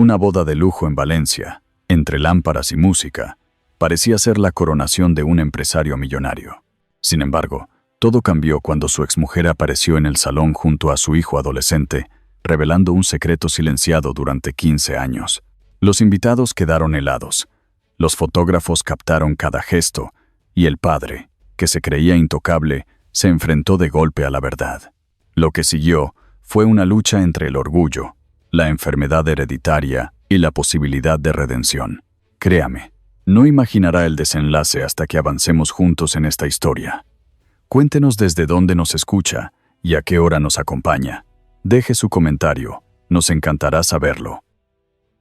Una boda de lujo en Valencia, entre lámparas y música, parecía ser la coronación de un empresario millonario. Sin embargo, todo cambió cuando su exmujer apareció en el salón junto a su hijo adolescente, revelando un secreto silenciado durante 15 años. Los invitados quedaron helados, los fotógrafos captaron cada gesto, y el padre, que se creía intocable, se enfrentó de golpe a la verdad. Lo que siguió fue una lucha entre el orgullo, la enfermedad hereditaria y la posibilidad de redención. Créame, no imaginará el desenlace hasta que avancemos juntos en esta historia. Cuéntenos desde dónde nos escucha y a qué hora nos acompaña. Deje su comentario, nos encantará saberlo.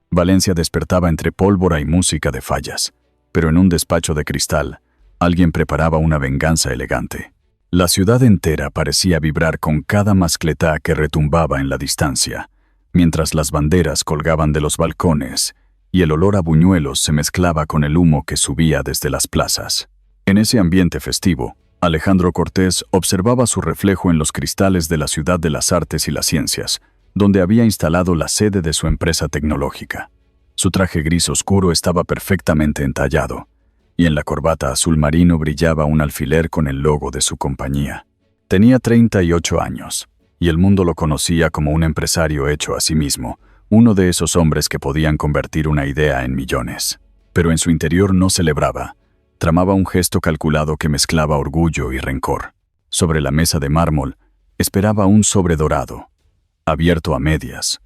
Valencia despertaba entre pólvora y música de fallas, pero en un despacho de cristal, alguien preparaba una venganza elegante. La ciudad entera parecía vibrar con cada mascletá que retumbaba en la distancia, mientras las banderas colgaban de los balcones y el olor a buñuelos se mezclaba con el humo que subía desde las plazas. En ese ambiente festivo, Alejandro Cortés observaba su reflejo en los cristales de la Ciudad de las Artes y las Ciencias, donde había instalado la sede de su empresa tecnológica. Su traje gris oscuro estaba perfectamente entallado, y en la corbata azul marino brillaba un alfiler con el logo de su compañía. Tenía 38 años, y el mundo lo conocía como un empresario hecho a sí mismo, uno de esos hombres que podían convertir una idea en millones. Pero en su interior no celebraba. Tramaba un gesto calculado que mezclaba orgullo y rencor. Sobre la mesa de mármol esperaba un sobre dorado, abierto a medias,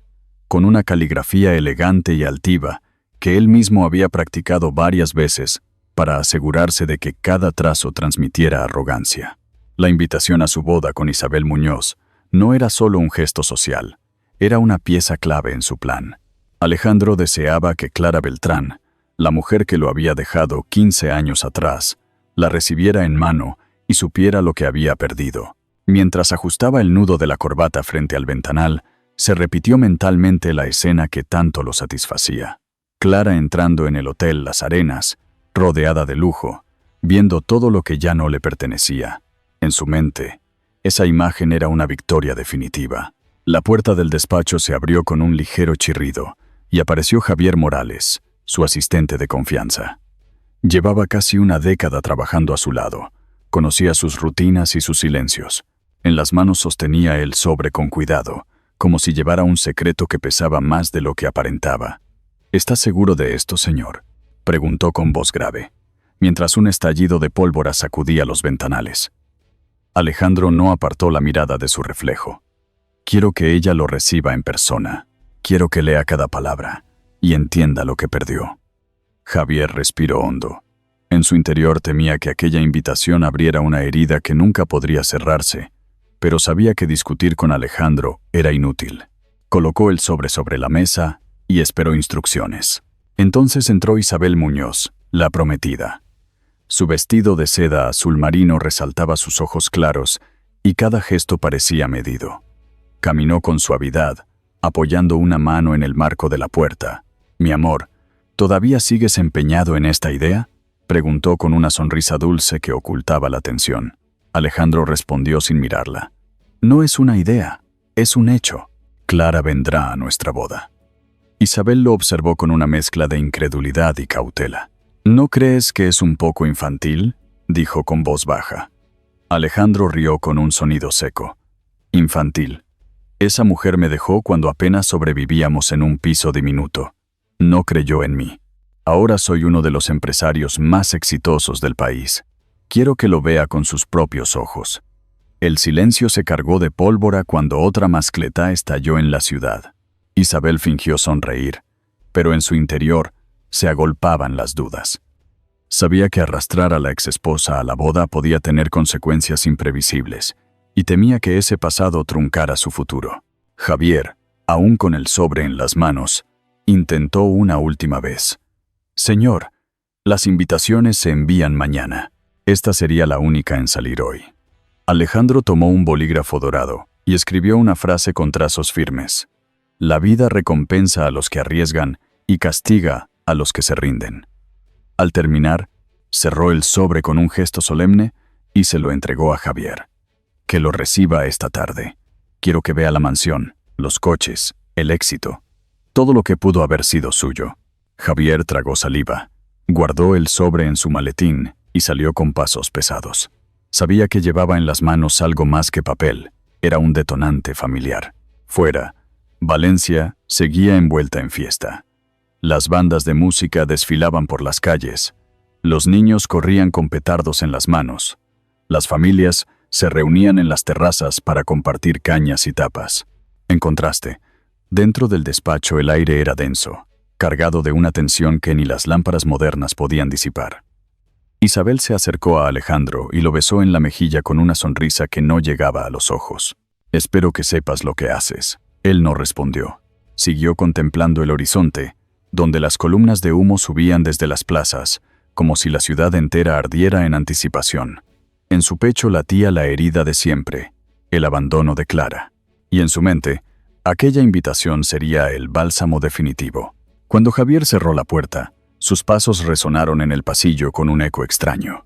con una caligrafía elegante y altiva que él mismo había practicado varias veces para asegurarse de que cada trazo transmitiera arrogancia. La invitación a su boda con Isabel Muñoz no era solo un gesto social, era una pieza clave en su plan. Alejandro deseaba que Clara Beltrán, la mujer que lo había dejado 15 años atrás, la recibiera en mano y supiera lo que había perdido. Mientras ajustaba el nudo de la corbata frente al ventanal, se repitió mentalmente la escena que tanto lo satisfacía. Clara entrando en el Hotel Las Arenas, rodeada de lujo, viendo todo lo que ya no le pertenecía. En su mente, esa imagen era una victoria definitiva. La puerta del despacho se abrió con un ligero chirrido y apareció Javier Morales, su asistente de confianza. Llevaba casi una década trabajando a su lado. Conocía sus rutinas y sus silencios. En las manos sostenía el sobre con cuidado, como si llevara un secreto que pesaba más de lo que aparentaba. ¿Está seguro de esto, señor?, preguntó con voz grave, mientras un estallido de pólvora sacudía los ventanales. Alejandro no apartó la mirada de su reflejo. Quiero que ella lo reciba en persona. Quiero que lea cada palabra y entienda lo que perdió. Javier respiró hondo. En su interior temía que aquella invitación abriera una herida que nunca podría cerrarse, pero sabía que discutir con Alejandro era inútil. Colocó el sobre la mesa y esperó instrucciones. Entonces entró Isabel Muñoz, la prometida. Su vestido de seda azul marino resaltaba sus ojos claros y cada gesto parecía medido. Caminó con suavidad, apoyando una mano en el marco de la puerta. «Mi amor, ¿todavía sigues empeñado en esta idea?», preguntó con una sonrisa dulce que ocultaba la tensión. Alejandro respondió sin mirarla. «No es una idea, es un hecho. Clara vendrá a nuestra boda». Isabel lo observó con una mezcla de incredulidad y cautela. «¿No crees que es un poco infantil?», dijo con voz baja. Alejandro rió con un sonido seco. «Infantil. Esa mujer me dejó cuando apenas sobrevivíamos en un piso diminuto. No creyó en mí. Ahora soy uno de los empresarios más exitosos del país. Quiero que lo vea con sus propios ojos». El silencio se cargó de pólvora cuando otra mascletá estalló en la ciudad. Isabel fingió sonreír, pero en su interior se agolpaban las dudas. Sabía que arrastrar a la exesposa a la boda podía tener consecuencias imprevisibles, y temía que ese pasado truncara su futuro. Javier, aún con el sobre en las manos, intentó una última vez. «Señor, las invitaciones se envían mañana. Esta sería la única en salir hoy». Alejandro tomó un bolígrafo dorado y escribió una frase con trazos firmes. «La vida recompensa a los que arriesgan y castiga a los que se rinden». Al terminar, cerró el sobre con un gesto solemne y se lo entregó a Javier. «Que lo reciba esta tarde. Quiero que vea la mansión, los coches, el éxito. todo lo que pudo haber sido suyo. Javier tragó saliva, guardó el sobre en su maletín y salió con pasos pesados. Sabía que llevaba en las manos algo más que papel, era un detonante familiar. Fuera, Valencia seguía envuelta en fiesta. Las bandas de música desfilaban por las calles, los niños corrían con petardos en las manos, las familias se reunían en las terrazas para compartir cañas y tapas. En contraste, dentro del despacho el aire era denso, cargado de una tensión que ni las lámparas modernas podían disipar. Isabel se acercó a Alejandro y lo besó en la mejilla con una sonrisa que no llegaba a los ojos. «Espero que sepas lo que haces». Él no respondió. Siguió contemplando el horizonte, donde las columnas de humo subían desde las plazas, como si la ciudad entera ardiera en anticipación. En su pecho latía la herida de siempre, el abandono de Clara. Y en su mente, aquella invitación sería el bálsamo definitivo. Cuando Javier cerró la puerta, sus pasos resonaron en el pasillo con un eco extraño.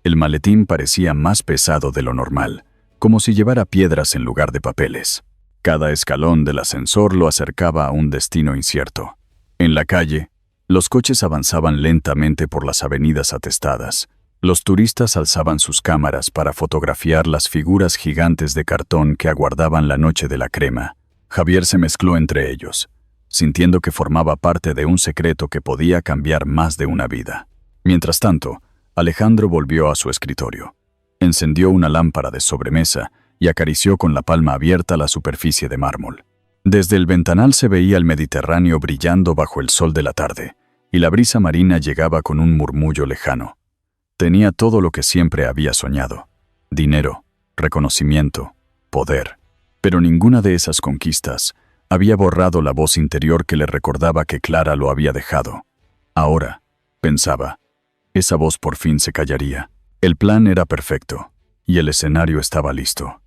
El maletín parecía más pesado de lo normal, como si llevara piedras en lugar de papeles. Cada escalón del ascensor lo acercaba a un destino incierto. En la calle, los coches avanzaban lentamente por las avenidas atestadas. Los turistas alzaban sus cámaras para fotografiar las figuras gigantes de cartón que aguardaban la noche de la crema. Javier se mezcló entre ellos, sintiendo que formaba parte de un secreto que podía cambiar más de una vida. Mientras tanto, Alejandro volvió a su escritorio. Encendió una lámpara de sobremesa y acarició con la palma abierta la superficie de mármol. Desde el ventanal se veía el Mediterráneo brillando bajo el sol de la tarde, y la brisa marina llegaba con un murmullo lejano. Tenía todo lo que siempre había soñado: dinero, reconocimiento, poder. Pero ninguna de esas conquistas había borrado la voz interior que le recordaba que Clara lo había dejado. Ahora, pensaba, esa voz por fin se callaría. El plan era perfecto, y el escenario estaba listo.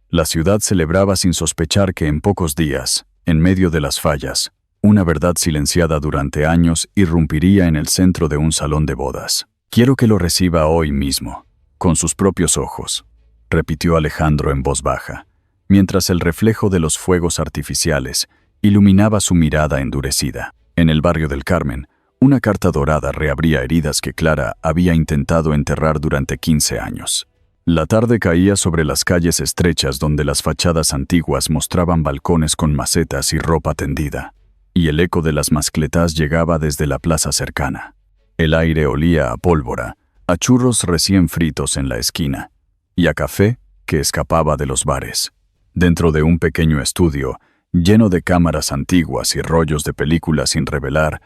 La ciudad celebraba sin sospechar que en pocos días, en medio de las fallas, una verdad silenciada durante años irrumpiría en el centro de un salón de bodas. «Quiero que lo reciba hoy mismo, con sus propios ojos», repitió Alejandro en voz baja, mientras el reflejo de los fuegos artificiales iluminaba su mirada endurecida. En el barrio del Carmen, una carta dorada reabría heridas que Clara había intentado enterrar durante 15 años. La tarde caía sobre las calles estrechas donde las fachadas antiguas mostraban balcones con macetas y ropa tendida, y el eco de las mascletas llegaba desde la plaza cercana. El aire olía a pólvora, a churros recién fritos en la esquina, y a café que escapaba de los bares. Dentro de un pequeño estudio, lleno de cámaras antiguas y rollos de películas sin revelar,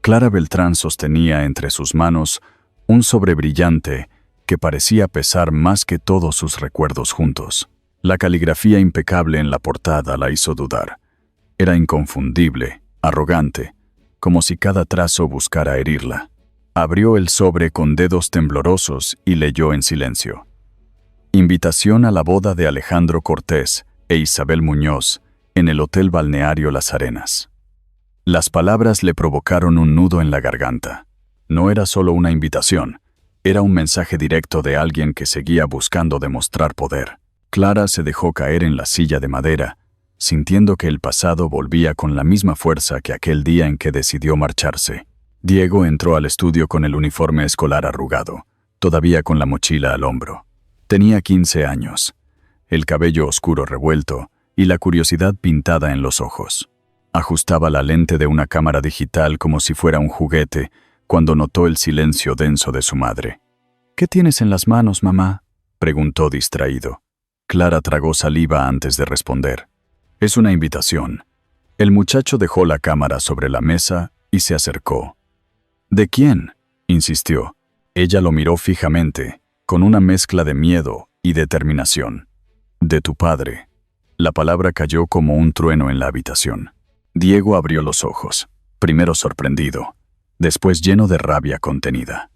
Clara Beltrán sostenía entre sus manos un sobre brillante que parecía pesar más que todos sus recuerdos juntos. La caligrafía impecable en la portada la hizo dudar. Era inconfundible, arrogante, como si cada trazo buscara herirla. Abrió el sobre con dedos temblorosos y leyó en silencio. Invitación a la boda de Alejandro Cortés e Isabel Muñoz en el Hotel Balneario Las Arenas. Las palabras le provocaron un nudo en la garganta. No era solo una invitación, era un mensaje directo de alguien que seguía buscando demostrar poder. Clara se dejó caer en la silla de madera, sintiendo que el pasado volvía con la misma fuerza que aquel día en que decidió marcharse. Diego entró al estudio con el uniforme escolar arrugado, todavía con la mochila al hombro. Tenía 15 años, el cabello oscuro revuelto y la curiosidad pintada en los ojos. Ajustaba la lente de una cámara digital como si fuera un juguete cuando notó el silencio denso de su madre. «¿Qué tienes en las manos, mamá?», preguntó distraído. Clara tragó saliva antes de responder. «Es una invitación». El muchacho dejó la cámara sobre la mesa y se acercó. «¿De quién?», insistió. Ella lo miró fijamente, con una mezcla de miedo y determinación. «De tu padre». La palabra cayó como un trueno en la habitación. Diego abrió los ojos, primero sorprendido, después lleno de rabia contenida.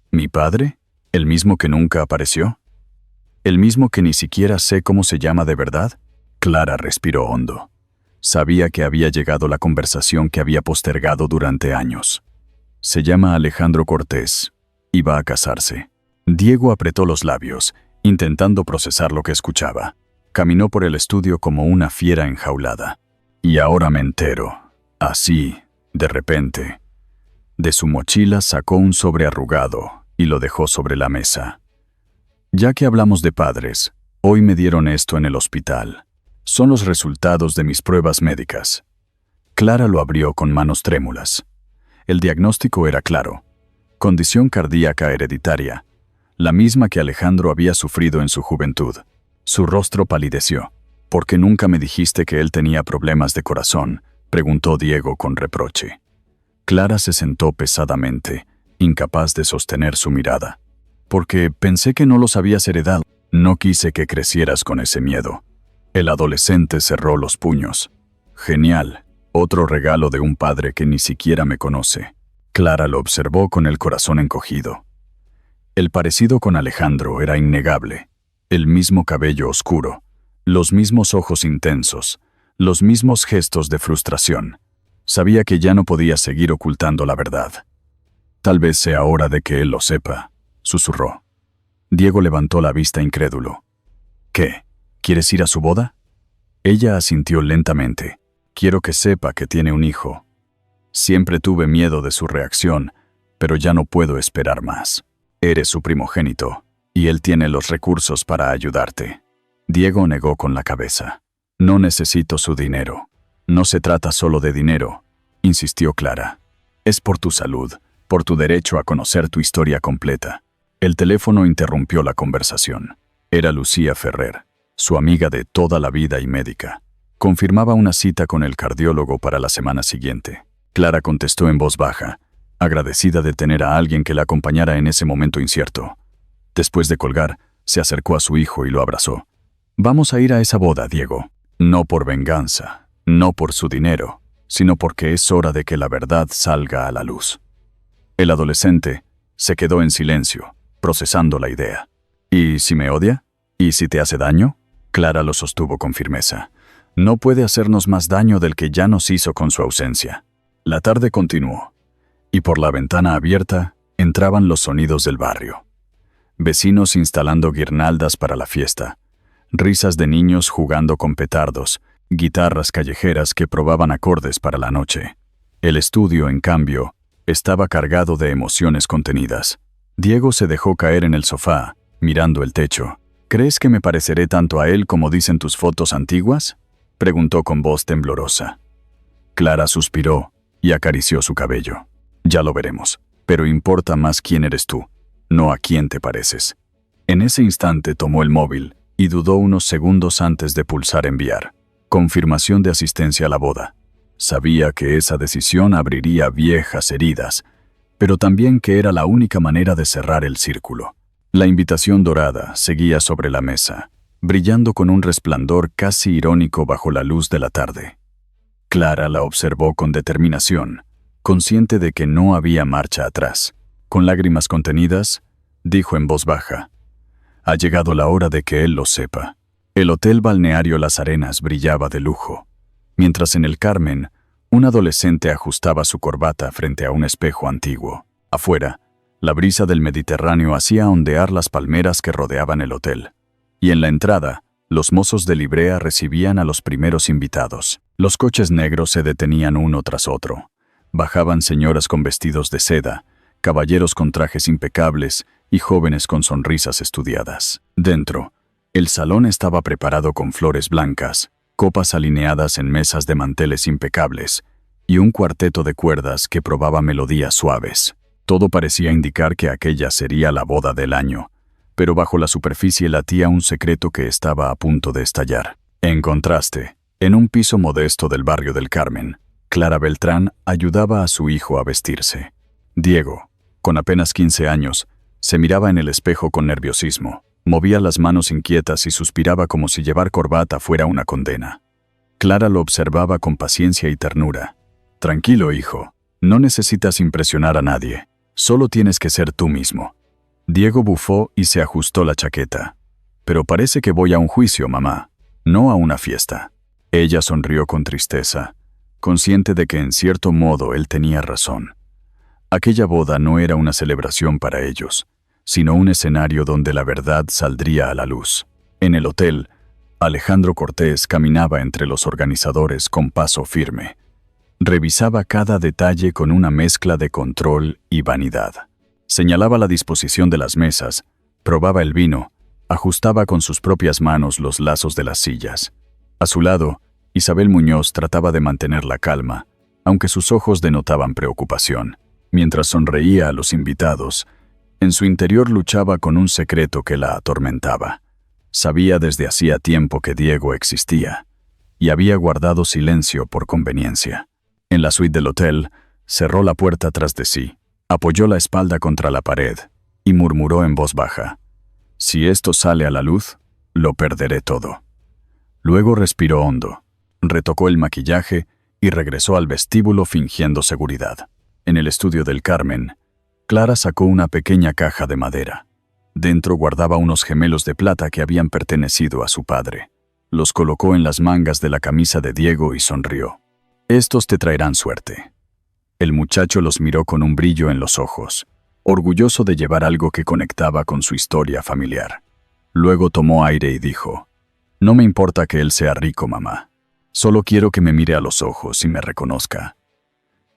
¿Mi padre? ¿El mismo que nunca apareció? ¿El mismo que ni siquiera sé cómo se llama de verdad? Clara respiró hondo. Sabía que había llegado la conversación que había postergado durante años. Se llama Alejandro Cortés y va a casarse. Diego apretó los labios, intentando procesar lo que escuchaba. Caminó por el estudio como una fiera enjaulada. Y ahora me entero, Así, de repente, de su mochila sacó un sobre arrugado y lo dejó sobre la mesa. Ya que hablamos de padres, hoy me dieron esto en el hospital. Son los resultados de mis pruebas médicas. Clara lo abrió con manos trémulas. El diagnóstico era claro: condición cardíaca hereditaria, la misma que Alejandro había sufrido en su juventud. Su rostro palideció. ¿Por qué nunca me dijiste que él tenía problemas de corazón?, preguntó Diego con reproche. Clara se sentó pesadamente, incapaz de sostener su mirada. Porque pensé que no los habías heredado. No quise que crecieras con ese miedo. El adolescente cerró los puños. Genial, otro regalo de un padre que ni siquiera me conoce. Clara lo observó con el corazón encogido. El parecido con Alejandro era innegable. El mismo cabello oscuro, los mismos ojos intensos, los mismos gestos de frustración. Sabía que ya no podía seguir ocultando la verdad. Tal vez sea hora de que él lo sepa, susurró. Diego levantó la vista incrédulo. ¿Qué? ¿Quieres ir a su boda? Ella asintió lentamente. Quiero que sepa que tiene un hijo. Siempre tuve miedo de su reacción, pero ya no puedo esperar más. Eres su primogénito, y él tiene los recursos para ayudarte. Diego negó con la cabeza. No necesito su dinero. No se trata solo de dinero, insistió Clara. Es por tu salud, por tu derecho a conocer tu historia completa. El teléfono interrumpió la conversación. Era Lucía Ferrer, su amiga de toda la vida y médica. Confirmaba una cita con el cardiólogo para la semana siguiente. Clara contestó en voz baja, agradecida de tener a alguien que la acompañara en ese momento incierto. Después de colgar, se acercó a su hijo y lo abrazó. Vamos a ir a esa boda, Diego. No por venganza, no por su dinero, sino porque es hora de que la verdad salga a la luz. El adolescente se quedó en silencio, procesando la idea. ¿Y si me odia? ¿Y si te hace daño? Clara lo sostuvo con firmeza. No puede hacernos más daño del que ya nos hizo con su ausencia. La tarde continuó, y por la ventana abierta entraban los sonidos del barrio. Vecinos instalando guirnaldas para la fiesta, risas de niños jugando con petardos, guitarras callejeras que probaban acordes para la noche. El estudio, en cambio, estaba cargado de emociones contenidas. Diego se dejó caer en el sofá, mirando el techo. ¿Crees que me pareceré tanto a él como dicen tus fotos antiguas?, preguntó con voz temblorosa. Clara suspiró y acarició su cabello. Ya lo veremos, pero importa más quién eres tú, no a quién te pareces. En ese instante tomó el móvil y dudó unos segundos antes de pulsar enviar. Confirmación de asistencia a la boda. Sabía que esa decisión abriría viejas heridas, pero también que era la única manera de cerrar el círculo. La invitación dorada seguía sobre la mesa, brillando con un resplandor casi irónico bajo la luz de la tarde. Clara la observó con determinación, consciente de que no había marcha atrás. Con lágrimas contenidas, dijo en voz baja: ha llegado la hora de que él lo sepa. El hotel balneario Las Arenas brillaba de lujo, mientras en el Carmen, un adolescente ajustaba su corbata frente a un espejo antiguo. Afuera, la brisa del Mediterráneo hacía ondear las palmeras que rodeaban el hotel. Y en la entrada, los mozos de librea recibían a los primeros invitados. Los coches negros se detenían uno tras otro. Bajaban señoras con vestidos de seda, caballeros con trajes impecables y jóvenes con sonrisas estudiadas. Dentro, el salón estaba preparado con flores blancas, copas alineadas en mesas de manteles impecables y un cuarteto de cuerdas que probaba melodías suaves. Todo parecía indicar que aquella sería la boda del año, pero bajo la superficie latía un secreto que estaba a punto de estallar. En contraste, en un piso modesto del barrio del Carmen, Clara Beltrán ayudaba a su hijo a vestirse. Diego, con apenas 15 años, se miraba en el espejo con nerviosismo, movía las manos inquietas y suspiraba como si llevar corbata fuera una condena. Clara lo observaba con paciencia y ternura. Tranquilo, hijo, no necesitas impresionar a nadie, solo tienes que ser tú mismo. Diego bufó y se ajustó la chaqueta. Pero parece que voy a un juicio, mamá, no a una fiesta. Ella sonrió con tristeza, consciente de que en cierto modo él tenía razón. Aquella boda no era una celebración para ellos, sino un escenario donde la verdad saldría a la luz. En el hotel, Alejandro Cortés caminaba entre los organizadores con paso firme. Revisaba cada detalle con una mezcla de control y vanidad. Señalaba la disposición de las mesas, probaba el vino, ajustaba con sus propias manos los lazos de las sillas. A su lado, Isabel Muñoz trataba de mantener la calma, aunque sus ojos denotaban preocupación. Mientras sonreía a los invitados, en su interior luchaba con un secreto que la atormentaba. Sabía desde hacía tiempo que Diego existía, y había guardado silencio por conveniencia. En la suite del hotel, cerró la puerta tras de sí, apoyó la espalda contra la pared y murmuró en voz baja: «Si esto sale a la luz, lo perderé todo». Luego respiró hondo, retocó el maquillaje y regresó al vestíbulo fingiendo seguridad. En el estudio del Carmen, Clara sacó una pequeña caja de madera. Dentro guardaba unos gemelos de plata que habían pertenecido a su padre. Los colocó en las mangas de la camisa de Diego y sonrió. «Estos te traerán suerte». El muchacho los miró con un brillo en los ojos, orgulloso de llevar algo que conectaba con su historia familiar. Luego tomó aire y dijo: «No me importa que él sea rico, mamá. Solo quiero que me mire a los ojos y me reconozca».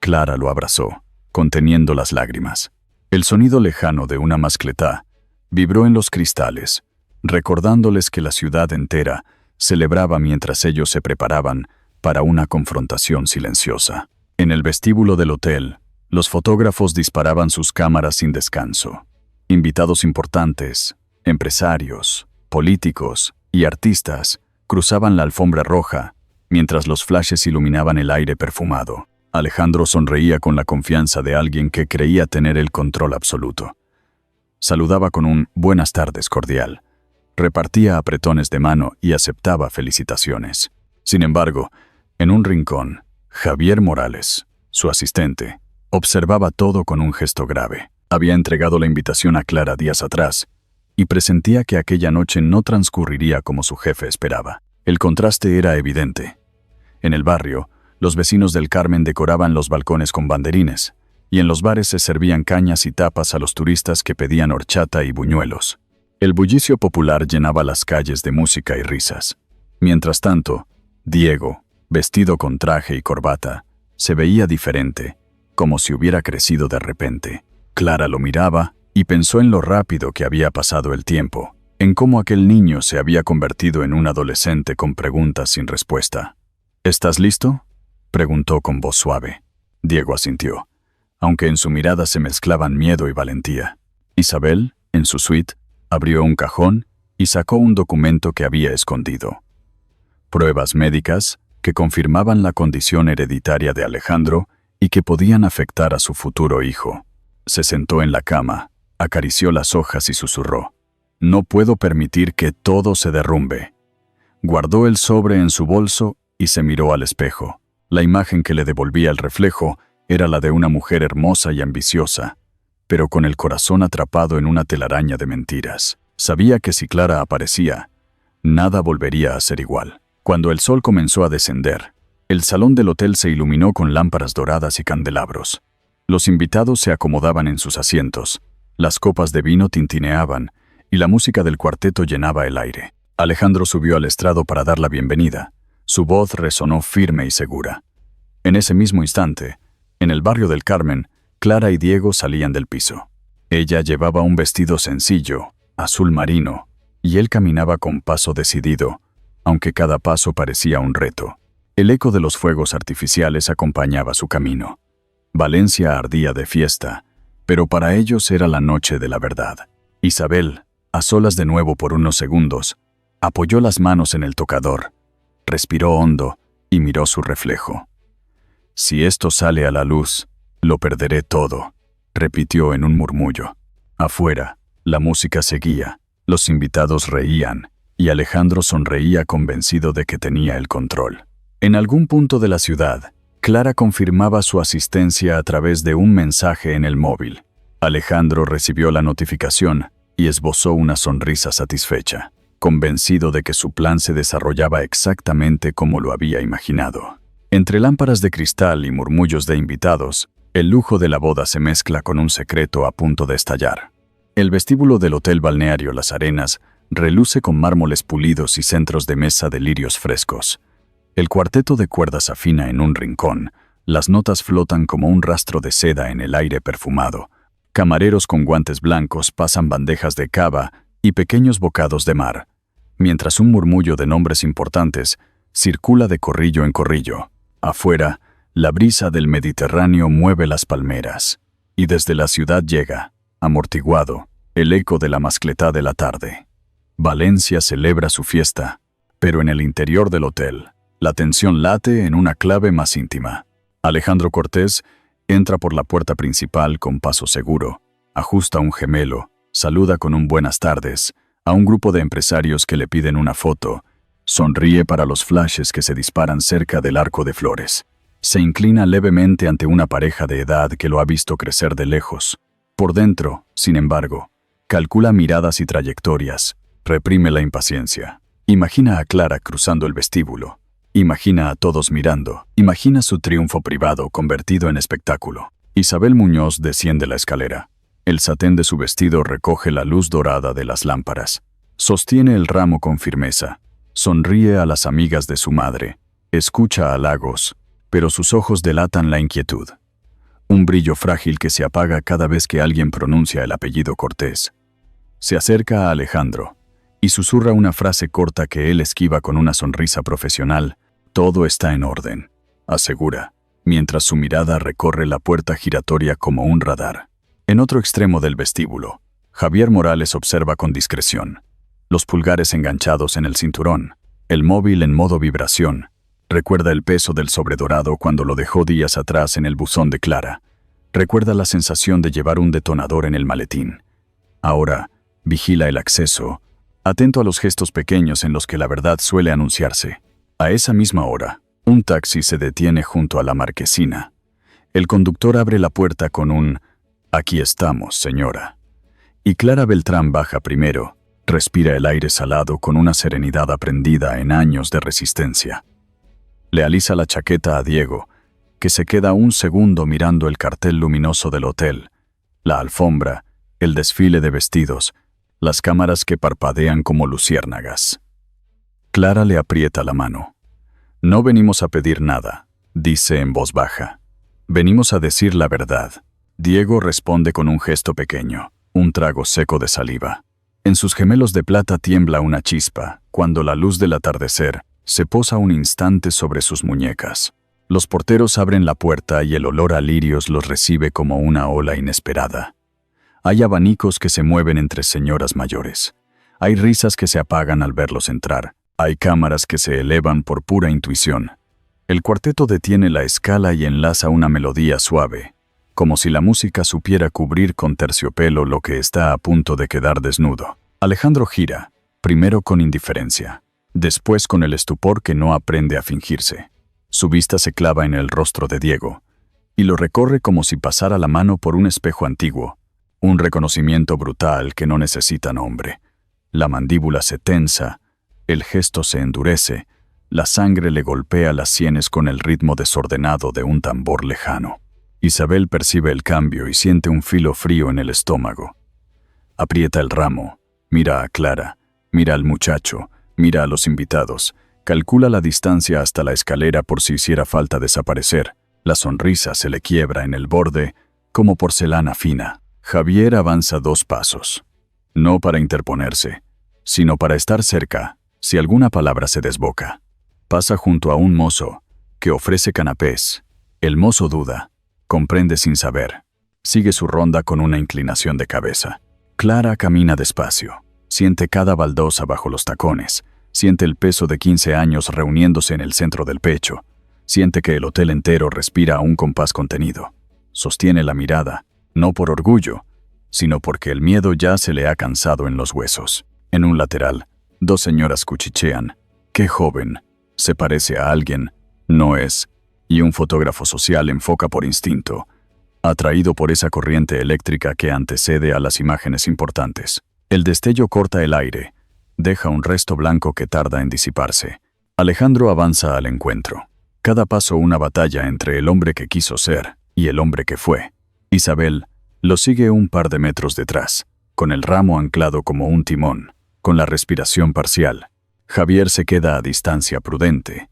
Clara lo abrazó, conteniendo las lágrimas. El sonido lejano de una mascletá vibró en los cristales, recordándoles que la ciudad entera celebraba mientras ellos se preparaban para una confrontación silenciosa. En el vestíbulo del hotel, los fotógrafos disparaban sus cámaras sin descanso. Invitados importantes, empresarios, políticos y artistas cruzaban la alfombra roja mientras los flashes iluminaban el aire perfumado. Alejandro sonreía con la confianza de alguien que creía tener el control absoluto. Saludaba con un «buenas tardes» cordial. Repartía apretones de mano y aceptaba felicitaciones. Sin embargo, en un rincón, Javier Morales, su asistente, observaba todo con un gesto grave. Había entregado la invitación a Clara días atrás y presentía que aquella noche no transcurriría como su jefe esperaba. El contraste era evidente. En el barrio, los vecinos del Carmen decoraban los balcones con banderines, y en los bares se servían cañas y tapas a los turistas que pedían horchata y buñuelos. El bullicio popular llenaba las calles de música y risas. Mientras tanto, Diego, vestido con traje y corbata, se veía diferente, como si hubiera crecido de repente. Clara lo miraba y pensó en lo rápido que había pasado el tiempo, en cómo aquel niño se había convertido en un adolescente con preguntas sin respuesta. «¿Estás listo?», preguntó con voz suave. Diego asintió, aunque en su mirada se mezclaban miedo y valentía. Isabel, en su suite, abrió un cajón y sacó un documento que había escondido. Pruebas médicas que confirmaban la condición hereditaria de Alejandro y que podían afectar a su futuro hijo. Se sentó en la cama, acarició las hojas y susurró: «No puedo permitir que todo se derrumbe». Guardó el sobre en su bolso y se miró al espejo. La imagen que le devolvía el reflejo era la de una mujer hermosa y ambiciosa, pero con el corazón atrapado en una telaraña de mentiras. Sabía que si Clara aparecía, nada volvería a ser igual. Cuando el sol comenzó a descender, el salón del hotel se iluminó con lámparas doradas y candelabros. Los invitados se acomodaban en sus asientos, las copas de vino tintineaban y la música del cuarteto llenaba el aire. Alejandro subió al estrado para dar la bienvenida. Su voz resonó firme y segura. En ese mismo instante, en el barrio del Carmen, Clara y Diego salían del piso. Ella llevaba un vestido sencillo, azul marino, y él caminaba con paso decidido, aunque cada paso parecía un reto. El eco de los fuegos artificiales acompañaba su camino. Valencia ardía de fiesta, pero para ellos era la noche de la verdad. Isabel, a solas de nuevo por unos segundos, apoyó las manos en el tocador, respiró hondo y miró su reflejo. «Si esto sale a la luz, lo perderé todo», repitió en un murmullo. Afuera, la música seguía, los invitados reían, y Alejandro sonreía convencido de que tenía el control. En algún punto de la ciudad, Clara confirmaba su asistencia a través de un mensaje en el móvil. Alejandro recibió la notificación y esbozó una sonrisa satisfecha, convencido de que su plan se desarrollaba exactamente como lo había imaginado. Entre lámparas de cristal y murmullos de invitados, el lujo de la boda se mezcla con un secreto a punto de estallar. El vestíbulo del Hotel Balneario Las Arenas reluce con mármoles pulidos y centros de mesa de lirios frescos. El cuarteto de cuerdas afina en un rincón, Las notas flotan como un rastro de seda en el aire perfumado. Camareros con guantes blancos pasan bandejas de cava y pequeños bocados de mar, mientras un murmullo de nombres importantes circula de corrillo en corrillo. Afuera, la brisa del Mediterráneo mueve las palmeras, y desde la ciudad llega, amortiguado, el eco de la mascletá de la tarde. Valencia celebra su fiesta, pero en el interior del hotel, la tensión late en una clave más íntima. Alejandro Cortés entra por la puerta principal con paso seguro, ajusta un gemelo, saluda con un buenas tardes a un grupo de empresarios que le piden una foto, sonríe para los flashes que se disparan cerca del arco de flores. Se inclina levemente ante una pareja de edad que lo ha visto crecer de lejos. Por dentro, sin embargo, calcula miradas y trayectorias, reprime la impaciencia. Imagina a Clara cruzando el vestíbulo. Imagina a todos mirando. Imagina su triunfo privado convertido en espectáculo. Isabel Muñoz desciende la escalera. El satén de su vestido recoge la luz dorada de las lámparas. Sostiene el ramo con firmeza. Sonríe a las amigas de su madre. Escucha halagos, pero sus ojos delatan la inquietud. Un brillo frágil que se apaga cada vez que alguien pronuncia el apellido Cortés. Se acerca a Alejandro y susurra una frase corta que él esquiva con una sonrisa profesional. Todo está en orden, asegura, mientras su mirada recorre la puerta giratoria como un radar. En otro extremo del vestíbulo, Javier Morales observa con discreción. Los pulgares enganchados en el cinturón, el móvil en modo vibración. Recuerda el peso del sobredorado cuando lo dejó días atrás en el buzón de Clara. Recuerda la sensación de llevar un detonador en el maletín. Ahora, vigila el acceso, atento a los gestos pequeños en los que la verdad suele anunciarse. A esa misma hora, un taxi se detiene junto a la marquesina. El conductor abre la puerta con un «Aquí estamos, señora». Y Clara Beltrán baja primero, respira el aire salado con una serenidad aprendida en años de resistencia. Le alisa la chaqueta a Diego, que se queda un segundo mirando el cartel luminoso del hotel, la alfombra, el desfile de vestidos, las cámaras que parpadean como luciérnagas. Clara le aprieta la mano. «No venimos a pedir nada», dice en voz baja. «Venimos a decir la verdad». Diego responde con un gesto pequeño, un trago seco de saliva. En sus gemelos de plata tiembla una chispa, cuando la luz del atardecer se posa un instante sobre sus muñecas. Los porteros abren la puerta y el olor a lirios los recibe como una ola inesperada. Hay abanicos que se mueven entre señoras mayores. Hay risas que se apagan al verlos entrar. Hay cámaras que se elevan por pura intuición. El cuarteto detiene la escala y enlaza una melodía suave, como si la música supiera cubrir con terciopelo lo que está a punto de quedar desnudo. Alejandro gira, primero con indiferencia, después con el estupor que no aprende a fingirse. Su vista se clava en el rostro de Diego, y lo recorre como si pasara la mano por un espejo antiguo, un reconocimiento brutal que no necesita nombre. La mandíbula se tensa, el gesto se endurece, la sangre le golpea las sienes con el ritmo desordenado de un tambor lejano. Isabel percibe el cambio y siente un filo frío en el estómago. Aprieta el ramo, mira a Clara, mira al muchacho, mira a los invitados, calcula la distancia hasta la escalera por si hiciera falta desaparecer. La sonrisa se le quiebra en el borde como porcelana fina. Javier avanza 2 pasos, no para interponerse, sino para estar cerca, si alguna palabra se desboca. Pasa junto a un mozo, que ofrece canapés. El mozo duda, comprende sin saber. Sigue su ronda con una inclinación de cabeza. Clara camina despacio, siente cada baldosa bajo los tacones, siente el peso de 15 años reuniéndose en el centro del pecho, siente que el hotel entero respira a un compás contenido. Sostiene la mirada, no por orgullo, sino porque el miedo ya se le ha cansado en los huesos. En un lateral, 2 señoras cuchichean. «Qué joven, se parece a alguien, no es», y un fotógrafo social enfoca por instinto, atraído por esa corriente eléctrica que antecede a las imágenes importantes. El destello corta el aire, deja un resto blanco que tarda en disiparse. Alejandro avanza al encuentro. Cada paso una batalla entre el hombre que quiso ser y el hombre que fue. Isabel lo sigue un par de metros detrás, con el ramo anclado como un timón, con la respiración parcial. Javier se queda a distancia prudente,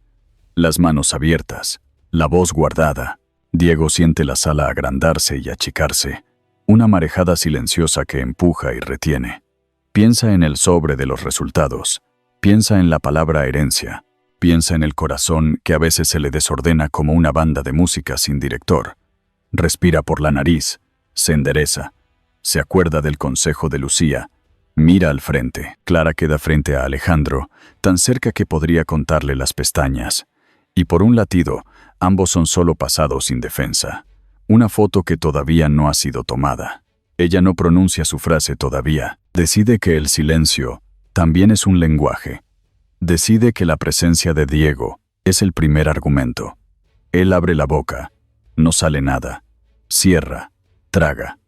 las manos abiertas, la voz guardada, Diego siente la sala agrandarse y achicarse, una marejada silenciosa que empuja y retiene. Piensa en el sobre de los resultados, piensa en la palabra herencia, piensa en el corazón que a veces se le desordena como una banda de música sin director. Respira por la nariz, se endereza, se acuerda del consejo de Lucía, mira al frente. Clara queda frente a Alejandro, tan cerca que podría contarle las pestañas. Y por un latido, ambos son solo pasados sin defensa. Una foto que todavía no ha sido tomada. Ella no pronuncia su frase todavía. Decide que el silencio también es un lenguaje. Decide que la presencia de Diego es el primer argumento. Él abre la boca, no sale nada. Cierra, traga.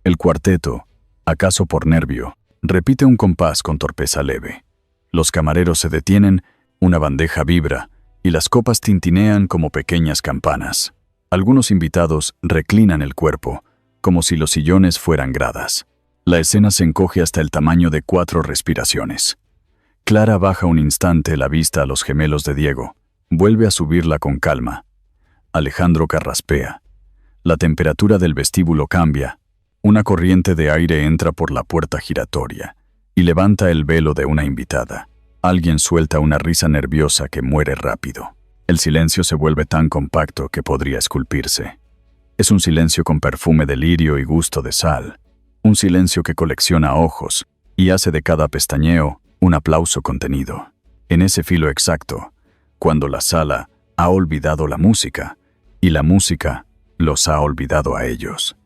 El cuarteto, acaso por nervio, repite un compás con torpeza leve. Los camareros se detienen, una bandeja vibra, y las copas tintinean como pequeñas campanas. Algunos invitados reclinan el cuerpo, como si los sillones fueran gradas. La escena se encoge hasta el tamaño de 4 respiraciones. Clara baja un instante la vista a los gemelos de Diego. Vuelve a subirla con calma. Alejandro carraspea. La temperatura del vestíbulo cambia. Una corriente de aire entra por la puerta giratoria y levanta el velo de una invitada. Alguien suelta una risa nerviosa que muere rápido. El silencio se vuelve tan compacto que podría esculpirse. Es un silencio con perfume de lirio y gusto de sal. Un silencio que colecciona ojos y hace de cada pestañeo un aplauso contenido. En ese filo exacto, cuando la sala ha olvidado la música y la música los ha olvidado a ellos.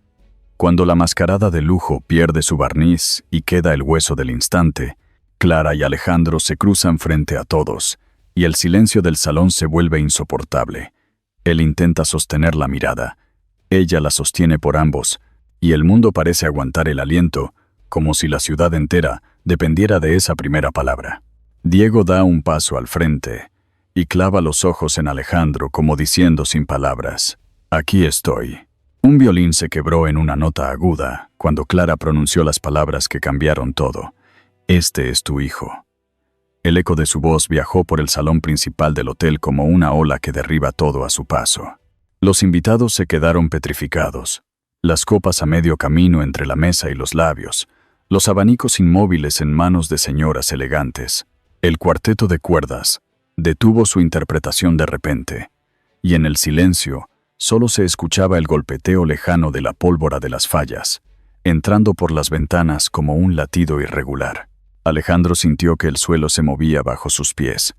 Cuando la mascarada de lujo pierde su barniz y queda el hueso del instante, Clara y Alejandro se cruzan frente a todos, y el silencio del salón se vuelve insoportable. Él intenta sostener la mirada, ella la sostiene por ambos, y el mundo parece aguantar el aliento, como si la ciudad entera dependiera de esa primera palabra. Diego da un paso al frente, y clava los ojos en Alejandro como diciendo sin palabras, «Aquí estoy». Un violín se quebró en una nota aguda cuando Clara pronunció las palabras que cambiaron todo. «Este es tu hijo». El eco de su voz viajó por el salón principal del hotel como una ola que derriba todo a su paso. Los invitados se quedaron petrificados, las copas a medio camino entre la mesa y los labios, los abanicos inmóviles en manos de señoras elegantes. El cuarteto de cuerdas detuvo su interpretación de repente, y en el silencio solo se escuchaba el golpeteo lejano de la pólvora de las fallas, entrando por las ventanas como un latido irregular. Alejandro sintió que el suelo se movía bajo sus pies.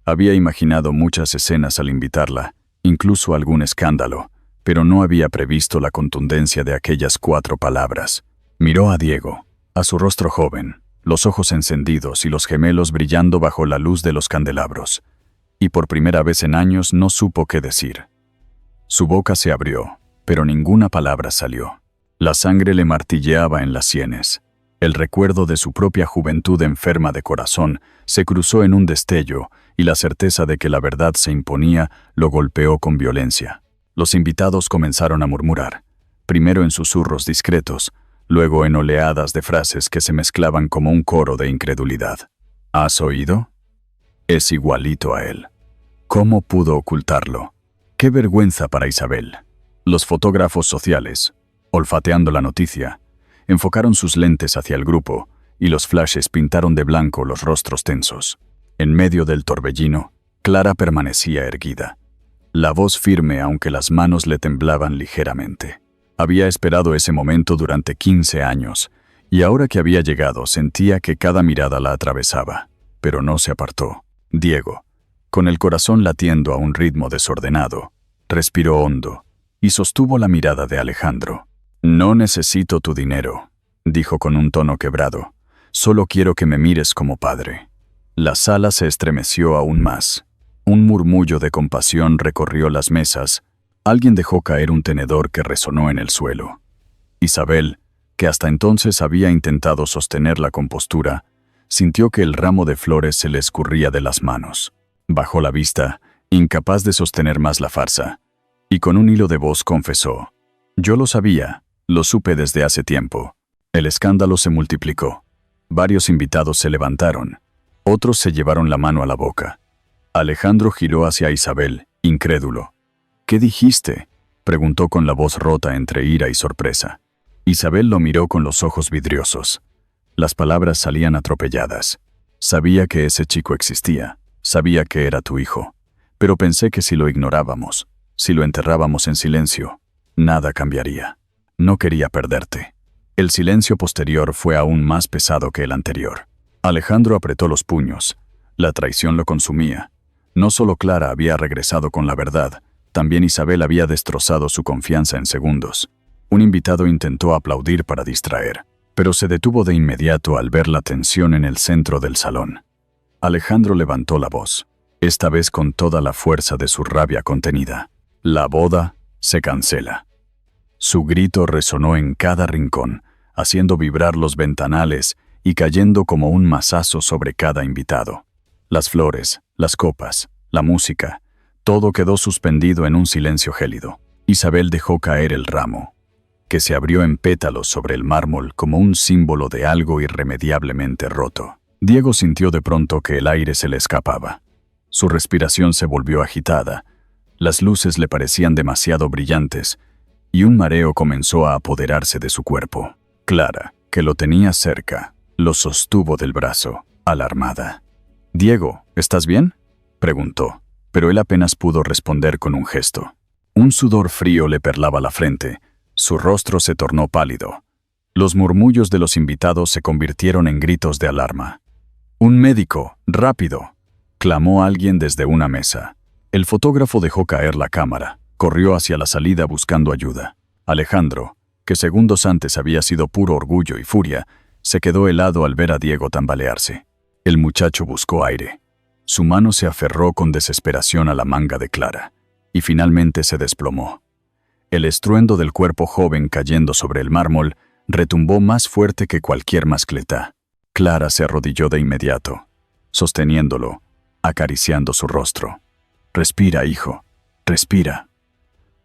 Había imaginado muchas escenas al invitarla, incluso algún escándalo, pero no había previsto la contundencia de aquellas 4 palabras. Miró a Diego, a su rostro joven, los ojos encendidos y los gemelos brillando bajo la luz de los candelabros, y por primera vez en años no supo qué decir. Su boca se abrió, pero ninguna palabra salió. La sangre le martilleaba en las sienes. El recuerdo de su propia juventud enferma de corazón se cruzó en un destello y la certeza de que la verdad se imponía lo golpeó con violencia. Los invitados comenzaron a murmurar, primero en susurros discretos, luego en oleadas de frases que se mezclaban como un coro de incredulidad. ¿Has oído? Es igualito a él. ¿Cómo pudo ocultarlo? ¡Qué vergüenza para Isabel! Los fotógrafos sociales, olfateando la noticia, enfocaron sus lentes hacia el grupo y los flashes pintaron de blanco los rostros tensos. En medio del torbellino, Clara permanecía erguida, la voz firme aunque las manos le temblaban ligeramente. Había esperado ese momento durante 15 años y ahora que había llegado sentía que cada mirada la atravesaba, pero no se apartó. Diego, con el corazón latiendo a un ritmo desordenado, respiró hondo y sostuvo la mirada de Alejandro. «No necesito tu dinero», dijo con un tono quebrado. «Solo quiero que me mires como padre». La sala se estremeció aún más. Un murmullo de compasión recorrió las mesas. Alguien dejó caer un tenedor que resonó en el suelo. Isabel, que hasta entonces había intentado sostener la compostura, sintió que el ramo de flores se le escurría de las manos. Bajó la vista, incapaz de sostener más la farsa, y con un hilo de voz confesó: «Yo lo sabía, lo supe desde hace tiempo». El escándalo se multiplicó. Varios invitados se levantaron, otros se llevaron la mano a la boca. Alejandro giró hacia Isabel, incrédulo. «¿Qué dijiste?», Preguntó con la voz rota entre ira y sorpresa. Isabel lo miró con los ojos vidriosos. Las palabras salían atropelladas. Sabía que ese chico existía, sabía que era tu hijo, pero pensé que si lo ignorábamos, si lo enterrábamos en silencio, nada cambiaría. No quería perderte. El silencio posterior fue aún más pesado que el anterior. Alejandro apretó los puños. La traición lo consumía. No solo Clara había regresado con la verdad, también Isabel había destrozado su confianza en segundos. Un invitado intentó aplaudir para distraer, pero se detuvo de inmediato al ver la tensión en el centro del salón. Alejandro levantó la voz, esta vez con toda la fuerza de su rabia contenida. La boda se cancela. Su grito resonó en cada rincón, haciendo vibrar los ventanales y cayendo como un mazazo sobre cada invitado. Las flores, las copas, la música, todo quedó suspendido en un silencio gélido. Isabel dejó caer el ramo, que se abrió en pétalos sobre el mármol como un símbolo de algo irremediablemente roto. Diego sintió de pronto que el aire se le escapaba. Su respiración se volvió agitada, las luces le parecían demasiado brillantes, y un mareo comenzó a apoderarse de su cuerpo. Clara, que lo tenía cerca, lo sostuvo del brazo, alarmada. «Diego, ¿estás bien?», preguntó, pero él apenas pudo responder con un gesto. Un sudor frío le perlaba la frente, su rostro se tornó pálido. Los murmullos de los invitados se convirtieron en gritos de alarma. «¡Un médico! ¡Rápido!», clamó alguien desde una mesa. El fotógrafo dejó caer la cámara, corrió hacia la salida buscando ayuda. Alejandro, que segundos antes había sido puro orgullo y furia, se quedó helado al ver a Diego tambalearse. El muchacho buscó aire. Su mano se aferró con desesperación a la manga de Clara, y finalmente se desplomó. El estruendo del cuerpo joven cayendo sobre el mármol retumbó más fuerte que cualquier mascletá. Clara se arrodilló de inmediato, sosteniéndolo, acariciando su rostro. «Respira, hijo, respira».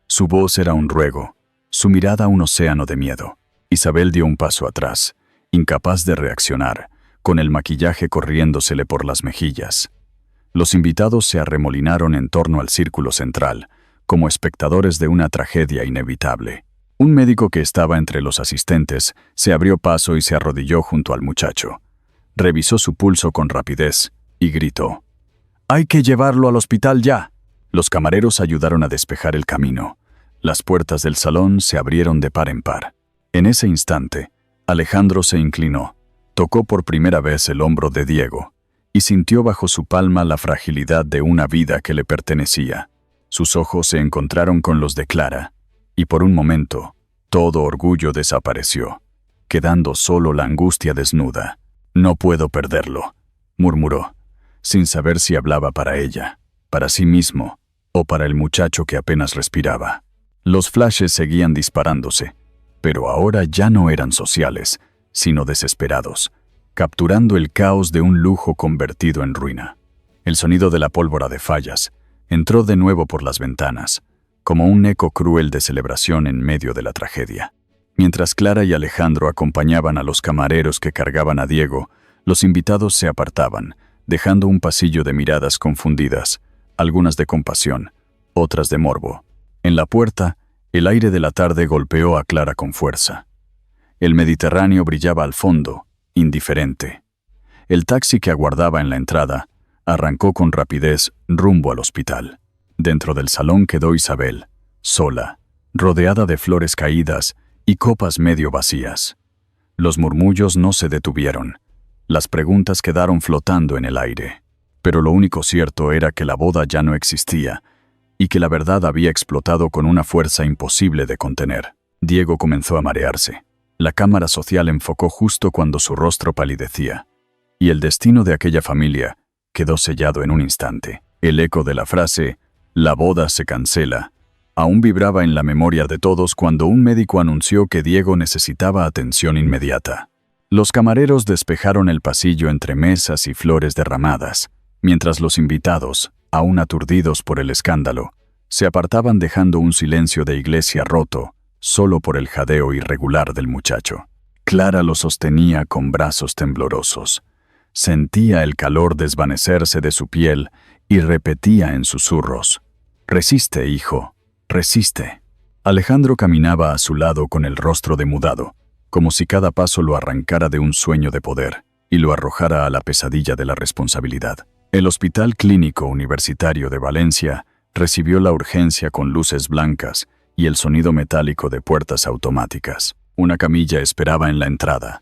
Su voz era un ruego, su mirada un océano de miedo. Isabel dio un paso atrás, incapaz de reaccionar, con el maquillaje corriéndosele por las mejillas. Los invitados se arremolinaron en torno al círculo central, como espectadores de una tragedia inevitable. Un médico que estaba entre los asistentes se abrió paso y se arrodilló junto al muchacho. Revisó su pulso con rapidez y gritó: «¡Hay que llevarlo al hospital ya!». Los camareros ayudaron a despejar el camino. Las puertas del salón se abrieron de par en par. En ese instante, Alejandro se inclinó, tocó por primera vez el hombro de Diego y sintió bajo su palma la fragilidad de una vida que le pertenecía. Sus ojos se encontraron con los de Clara, y por un momento, todo orgullo desapareció, quedando solo la angustia desnuda. «No puedo perderlo», murmuró, sin saber si hablaba para ella, para sí mismo o para el muchacho que apenas respiraba. Los flashes seguían disparándose, pero ahora ya no eran sociales, sino desesperados, capturando el caos de un lujo convertido en ruina. El sonido de la pólvora de fallas entró de nuevo por las ventanas, como un eco cruel de celebración en medio de la tragedia. Mientras Clara y Alejandro acompañaban a los camareros que cargaban a Diego, los invitados se apartaban, dejando un pasillo de miradas confundidas, algunas de compasión, otras de morbo. En la puerta, el aire de la tarde golpeó a Clara con fuerza. El Mediterráneo brillaba al fondo, indiferente. El taxi que aguardaba en la entrada arrancó con rapidez rumbo al hospital. Dentro del salón quedó Isabel, sola, rodeada de flores caídas y copas medio vacías. Los murmullos no se detuvieron. Las preguntas quedaron flotando en el aire. Pero lo único cierto era que la boda ya no existía y que la verdad había explotado con una fuerza imposible de contener. Diego comenzó a marearse. La cámara social enfocó justo cuando su rostro palidecía, y el destino de aquella familia quedó sellado en un instante. El eco de la frase «la boda se cancela» aún vibraba en la memoria de todos cuando un médico anunció que Diego necesitaba atención inmediata. Los camareros despejaron el pasillo entre mesas y flores derramadas, mientras los invitados, aún aturdidos por el escándalo, se apartaban dejando un silencio de iglesia roto, solo por el jadeo irregular del muchacho. Clara lo sostenía con brazos temblorosos. Sentía el calor desvanecerse de su piel y repetía en susurros: «Resiste, hijo, resiste». Alejandro caminaba a su lado con el rostro demudado, como si cada paso lo arrancara de un sueño de poder y lo arrojara a la pesadilla de la responsabilidad. El Hospital Clínico Universitario de Valencia recibió la urgencia con luces blancas y el sonido metálico de puertas automáticas. Una camilla esperaba en la entrada.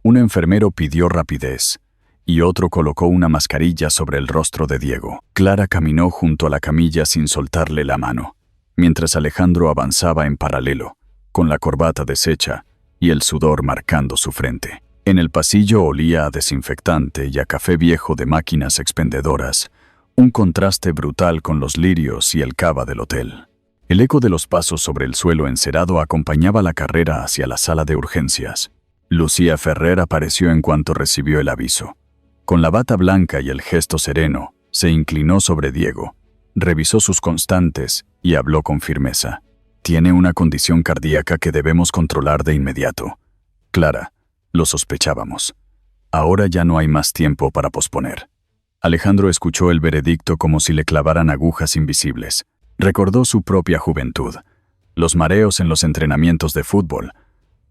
Un enfermero pidió rapidez y otro colocó una mascarilla sobre el rostro de Diego. Clara caminó junto a la camilla sin soltarle la mano, mientras Alejandro avanzaba en paralelo, con la corbata deshecha y el sudor marcando su frente. En el pasillo olía a desinfectante y a café viejo de máquinas expendedoras, un contraste brutal con los lirios y el cava del hotel. El eco de los pasos sobre el suelo encerado acompañaba la carrera hacia la sala de urgencias. Lucía Ferrer apareció en cuanto recibió el aviso. Con la bata blanca y el gesto sereno, se inclinó sobre Diego, revisó sus constantes y habló con firmeza. Tiene una condición cardíaca que debemos controlar de inmediato. Clara, lo sospechábamos. Ahora ya no hay más tiempo para posponer. Alejandro escuchó el veredicto como si le clavaran agujas invisibles. Recordó su propia juventud, los mareos en los entrenamientos de fútbol,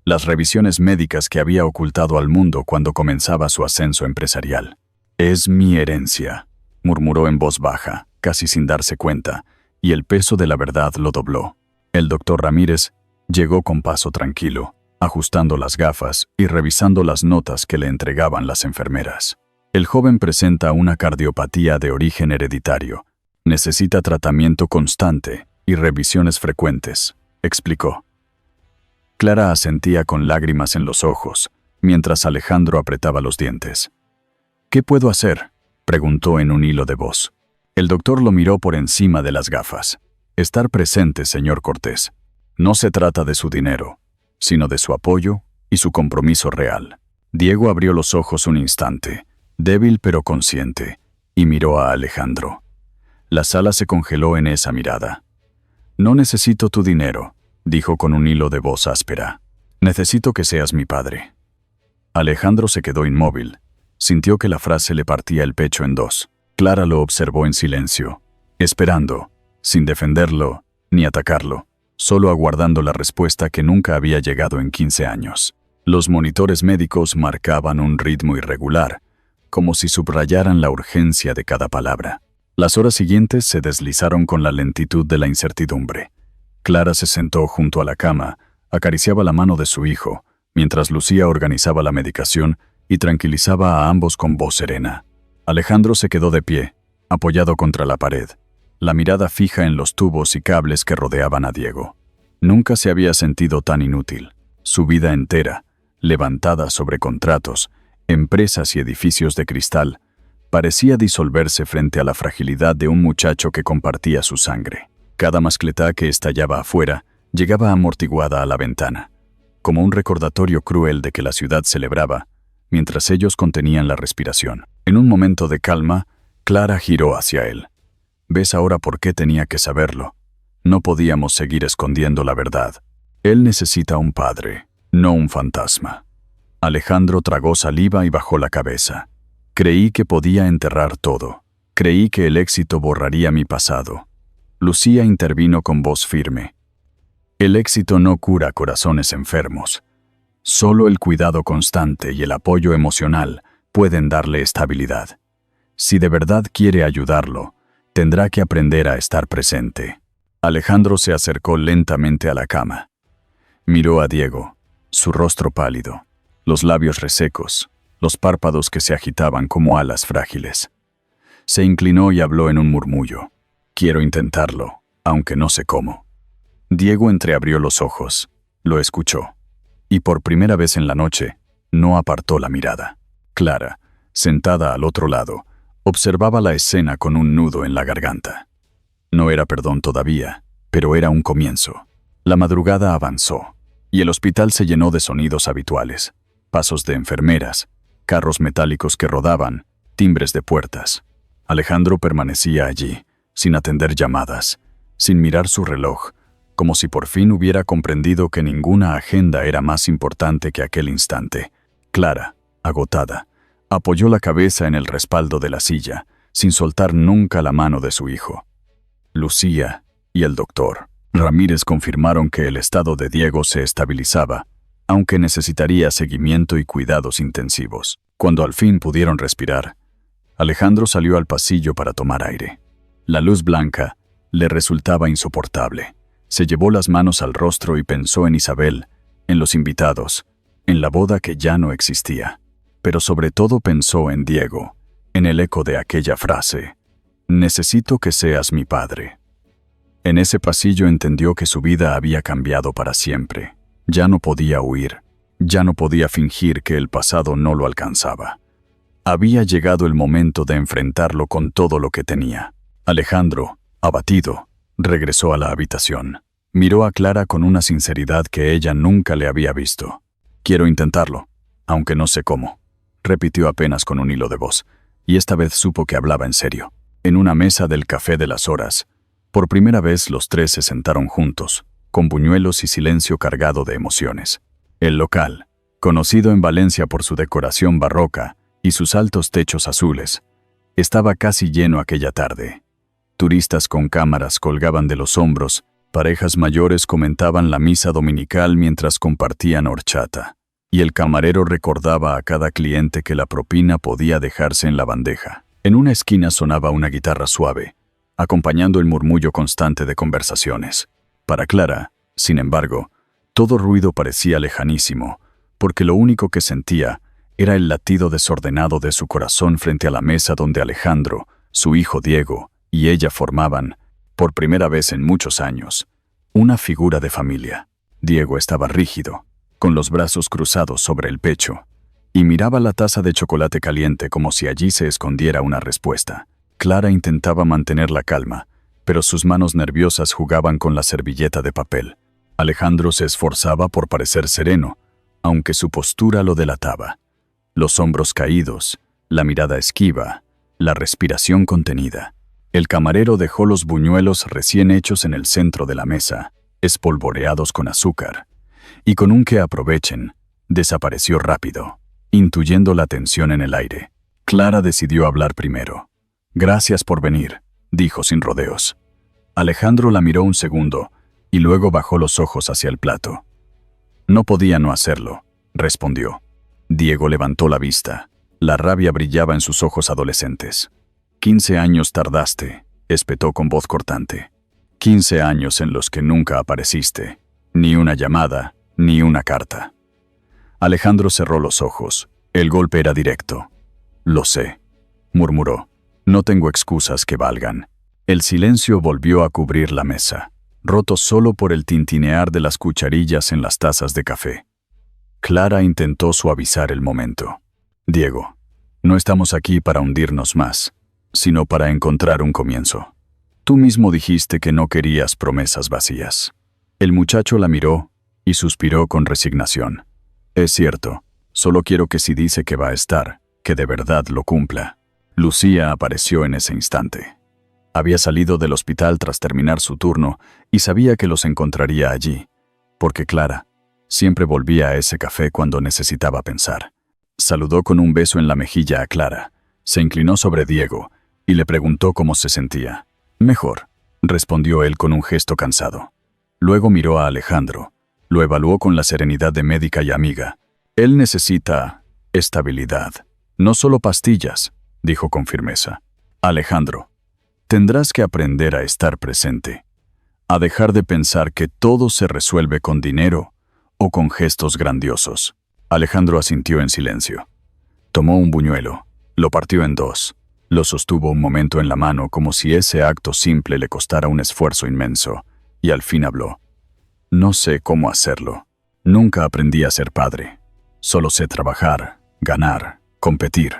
las revisiones médicas que había ocultado al mundo cuando comenzaba su ascenso empresarial. «Es mi herencia», murmuró en voz baja, casi sin darse cuenta, y el peso de la verdad lo dobló. El doctor Ramírez llegó con paso tranquilo, ajustando las gafas y revisando las notas que le entregaban las enfermeras. El joven presenta una cardiopatía de origen hereditario. Necesita tratamiento constante y revisiones frecuentes, explicó. Clara asentía con lágrimas en los ojos, mientras Alejandro apretaba los dientes. «¿Qué puedo hacer?», preguntó en un hilo de voz. El doctor lo miró por encima de las gafas. «Estar presente, señor Cortés. No se trata de su dinero, sino de su apoyo y su compromiso real». Diego abrió los ojos un instante, débil pero consciente, y miró a Alejandro. La sala se congeló en esa mirada. «No necesito tu dinero», dijo con un hilo de voz áspera. «Necesito que seas mi padre». Alejandro se quedó inmóvil. Sintió que la frase le partía el pecho en dos. Clara lo observó en silencio, esperando, sin defenderlo ni atacarlo, solo aguardando la respuesta que nunca había llegado en 15 años. Los monitores médicos marcaban un ritmo irregular, como si subrayaran la urgencia de cada palabra. Las horas siguientes se deslizaron con la lentitud de la incertidumbre. Clara se sentó junto a la cama, acariciaba la mano de su hijo, mientras Lucía organizaba la medicación y tranquilizaba a ambos con voz serena. Alejandro se quedó de pie, apoyado contra la pared, la mirada fija en los tubos y cables que rodeaban a Diego. Nunca se había sentido tan inútil. Su vida entera, levantada sobre contratos, empresas y edificios de cristal, parecía disolverse frente a la fragilidad de un muchacho que compartía su sangre. Cada mascletá que estallaba afuera llegaba amortiguada a la ventana, como un recordatorio cruel de que la ciudad celebraba, mientras ellos contenían la respiración. En un momento de calma, Clara giró hacia él. «¿Ves ahora por qué tenía que saberlo? No podíamos seguir escondiendo la verdad. Él necesita un padre, no un fantasma». Alejandro tragó saliva y bajó la cabeza. «Creí que podía enterrar todo. Creí que el éxito borraría mi pasado». Lucía intervino con voz firme. «El éxito no cura corazones enfermos. Solo el cuidado constante y el apoyo emocional pueden darle estabilidad. Si de verdad quiere ayudarlo, tendrá que aprender a estar presente». Alejandro se acercó lentamente a la cama. Miró a Diego, su rostro pálido, los labios resecos, los párpados que se agitaban como alas frágiles. Se inclinó y habló en un murmullo. «Quiero intentarlo, aunque no sé cómo». Diego entreabrió los ojos, lo escuchó, y por primera vez en la noche, no apartó la mirada. Clara, sentada al otro lado, observaba la escena con un nudo en la garganta. No era perdón todavía, pero era un comienzo. La madrugada avanzó, y el hospital se llenó de sonidos habituales. Pasos de enfermeras, carros metálicos que rodaban, timbres de puertas. Alejandro permanecía allí, sin atender llamadas, sin mirar su reloj, como si por fin hubiera comprendido que ninguna agenda era más importante que aquel instante. Clara, agotada, apoyó la cabeza en el respaldo de la silla, sin soltar nunca la mano de su hijo. Lucía y el doctor, Ramírez confirmaron que el estado de Diego se estabilizaba, aunque necesitaría seguimiento y cuidados intensivos. Cuando al fin pudieron respirar, Alejandro salió al pasillo para tomar aire. La luz blanca le resultaba insoportable. Se llevó las manos al rostro y pensó en Isabel, en los invitados, en la boda que ya no existía. Pero sobre todo pensó en Diego, en el eco de aquella frase: «Necesito que seas mi padre». En ese pasillo entendió que su vida había cambiado para siempre. Ya no podía huir, ya no podía fingir que el pasado no lo alcanzaba. Había llegado el momento de enfrentarlo con todo lo que tenía. Alejandro, abatido, regresó a la habitación. Miró a Clara con una sinceridad que ella nunca le había visto. «Quiero intentarlo, aunque no sé cómo», repitió apenas con un hilo de voz, y esta vez supo que hablaba en serio. En una mesa del Café de las Horas, por primera vez los tres se sentaron juntos, con buñuelos y silencio cargado de emociones. El local, conocido en Valencia por su decoración barroca y sus altos techos azules, estaba casi lleno aquella tarde. Turistas con cámaras colgaban de los hombros, parejas mayores comentaban la misa dominical mientras compartían horchata, y el camarero recordaba a cada cliente que la propina podía dejarse en la bandeja. En una esquina sonaba una guitarra suave, acompañando el murmullo constante de conversaciones. Para Clara, sin embargo, todo ruido parecía lejanísimo, porque lo único que sentía era el latido desordenado de su corazón frente a la mesa donde Alejandro, su hijo Diego y ella formaban, por primera vez en muchos años, una figura de familia. Diego estaba rígido, con los brazos cruzados sobre el pecho, y miraba la taza de chocolate caliente como si allí se escondiera una respuesta. Clara intentaba mantener la calma, pero sus manos nerviosas jugaban con la servilleta de papel. Alejandro se esforzaba por parecer sereno, aunque su postura lo delataba. Los hombros caídos, la mirada esquiva, la respiración contenida. El camarero dejó los buñuelos recién hechos en el centro de la mesa, espolvoreados con azúcar, y con un «que aprovechen», desapareció rápido, intuyendo la tensión en el aire. Clara decidió hablar primero. «Gracias por venir», dijo sin rodeos. Alejandro la miró un segundo y luego bajó los ojos hacia el plato. «No podía no hacerlo», respondió. Diego levantó la vista. La rabia brillaba en sus ojos adolescentes. «15 años tardaste», espetó con voz cortante. «15 años en los que nunca apareciste. Ni una llamada, ni una carta». Alejandro cerró los ojos. El golpe era directo. «Lo sé», murmuró. «No tengo excusas que valgan». El silencio volvió a cubrir la mesa, roto solo por el tintinear de las cucharillas en las tazas de café. Clara intentó suavizar el momento. «Diego, no estamos aquí para hundirnos más, sino para encontrar un comienzo. Tú mismo dijiste que no querías promesas vacías». El muchacho la miró y suspiró con resignación. «Es cierto, solo quiero que si dice que va a estar, que de verdad lo cumpla». Lucía apareció en ese instante. Había salido del hospital tras terminar su turno y sabía que los encontraría allí, porque Clara siempre volvía a ese café cuando necesitaba pensar. Saludó con un beso en la mejilla a Clara, se inclinó sobre Diego y le preguntó cómo se sentía. «Mejor», respondió él con un gesto cansado. Luego miró a Alejandro, lo evaluó con la serenidad de médica y amiga. «Él necesita estabilidad, no solo pastillas», dijo con firmeza. «Alejandro, tendrás que aprender a estar presente, a dejar de pensar que todo se resuelve con dinero o con gestos grandiosos». Alejandro asintió en silencio. Tomó un buñuelo, lo partió en dos, lo sostuvo un momento en la mano como si ese acto simple le costara un esfuerzo inmenso, y al fin habló. «No sé cómo hacerlo. Nunca aprendí a ser padre. Solo sé trabajar, ganar, competir,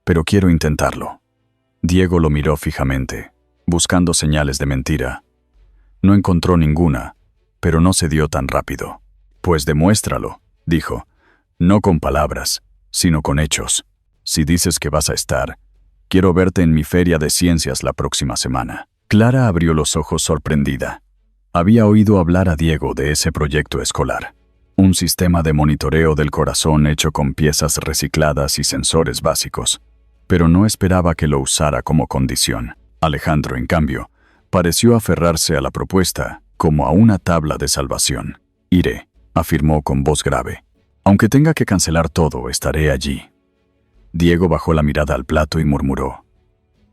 pero quiero intentarlo». Diego lo miró fijamente, buscando señales de mentira. No encontró ninguna, pero no se dio tan rápido. «Pues demuéstralo», dijo. «No con palabras, sino con hechos. Si dices que vas a estar, quiero verte en mi feria de ciencias la próxima semana». Clara abrió los ojos sorprendida. Había oído hablar a Diego de ese proyecto escolar. Un sistema de monitoreo del corazón hecho con piezas recicladas y sensores básicos, pero no esperaba que lo usara como condición. Alejandro, en cambio, pareció aferrarse a la propuesta como a una tabla de salvación. Iré, afirmó con voz grave. Aunque tenga que cancelar todo, estaré allí. Diego bajó la mirada al plato y murmuró.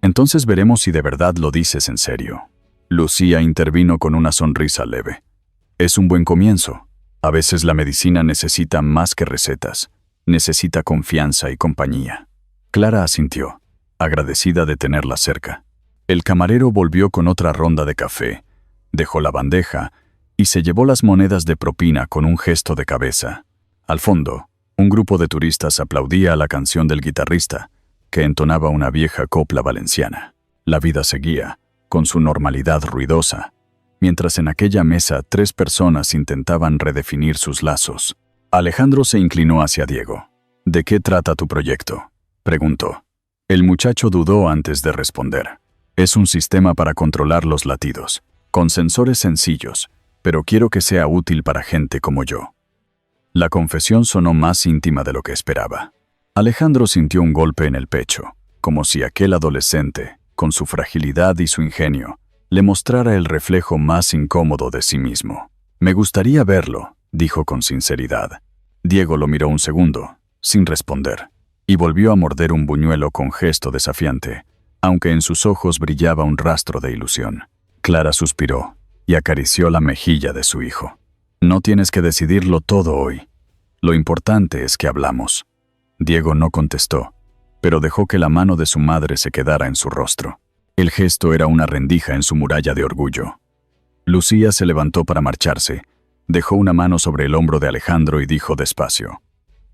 Entonces veremos si de verdad lo dices en serio. Lucía intervino con una sonrisa leve. Es un buen comienzo. A veces la medicina necesita más que recetas. Necesita confianza y compañía. Clara asintió, agradecida de tenerla cerca. El camarero volvió con otra ronda de café, dejó la bandeja y se llevó las monedas de propina con un gesto de cabeza. Al fondo, un grupo de turistas aplaudía a la canción del guitarrista, que entonaba una vieja copla valenciana. La vida seguía, con su normalidad ruidosa, mientras en aquella mesa 3 personas intentaban redefinir sus lazos. Alejandro se inclinó hacia Diego. ¿De qué trata tu proyecto?, preguntó. El muchacho dudó antes de responder. Es un sistema para controlar los latidos, con sensores sencillos, pero quiero que sea útil para gente como yo. La confesión sonó más íntima de lo que esperaba. Alejandro sintió un golpe en el pecho, como si aquel adolescente, con su fragilidad y su ingenio, le mostrara el reflejo más incómodo de sí mismo. Me gustaría verlo, dijo con sinceridad. Diego lo miró un segundo, sin responder, y volvió a morder un buñuelo con gesto desafiante, aunque en sus ojos brillaba un rastro de ilusión. Clara suspiró y acarició la mejilla de su hijo. No tienes que decidirlo todo hoy. Lo importante es que hablamos. Diego no contestó, pero dejó que la mano de su madre se quedara en su rostro. El gesto era una rendija en su muralla de orgullo. Lucía se levantó para marcharse, dejó una mano sobre el hombro de Alejandro y dijo despacio.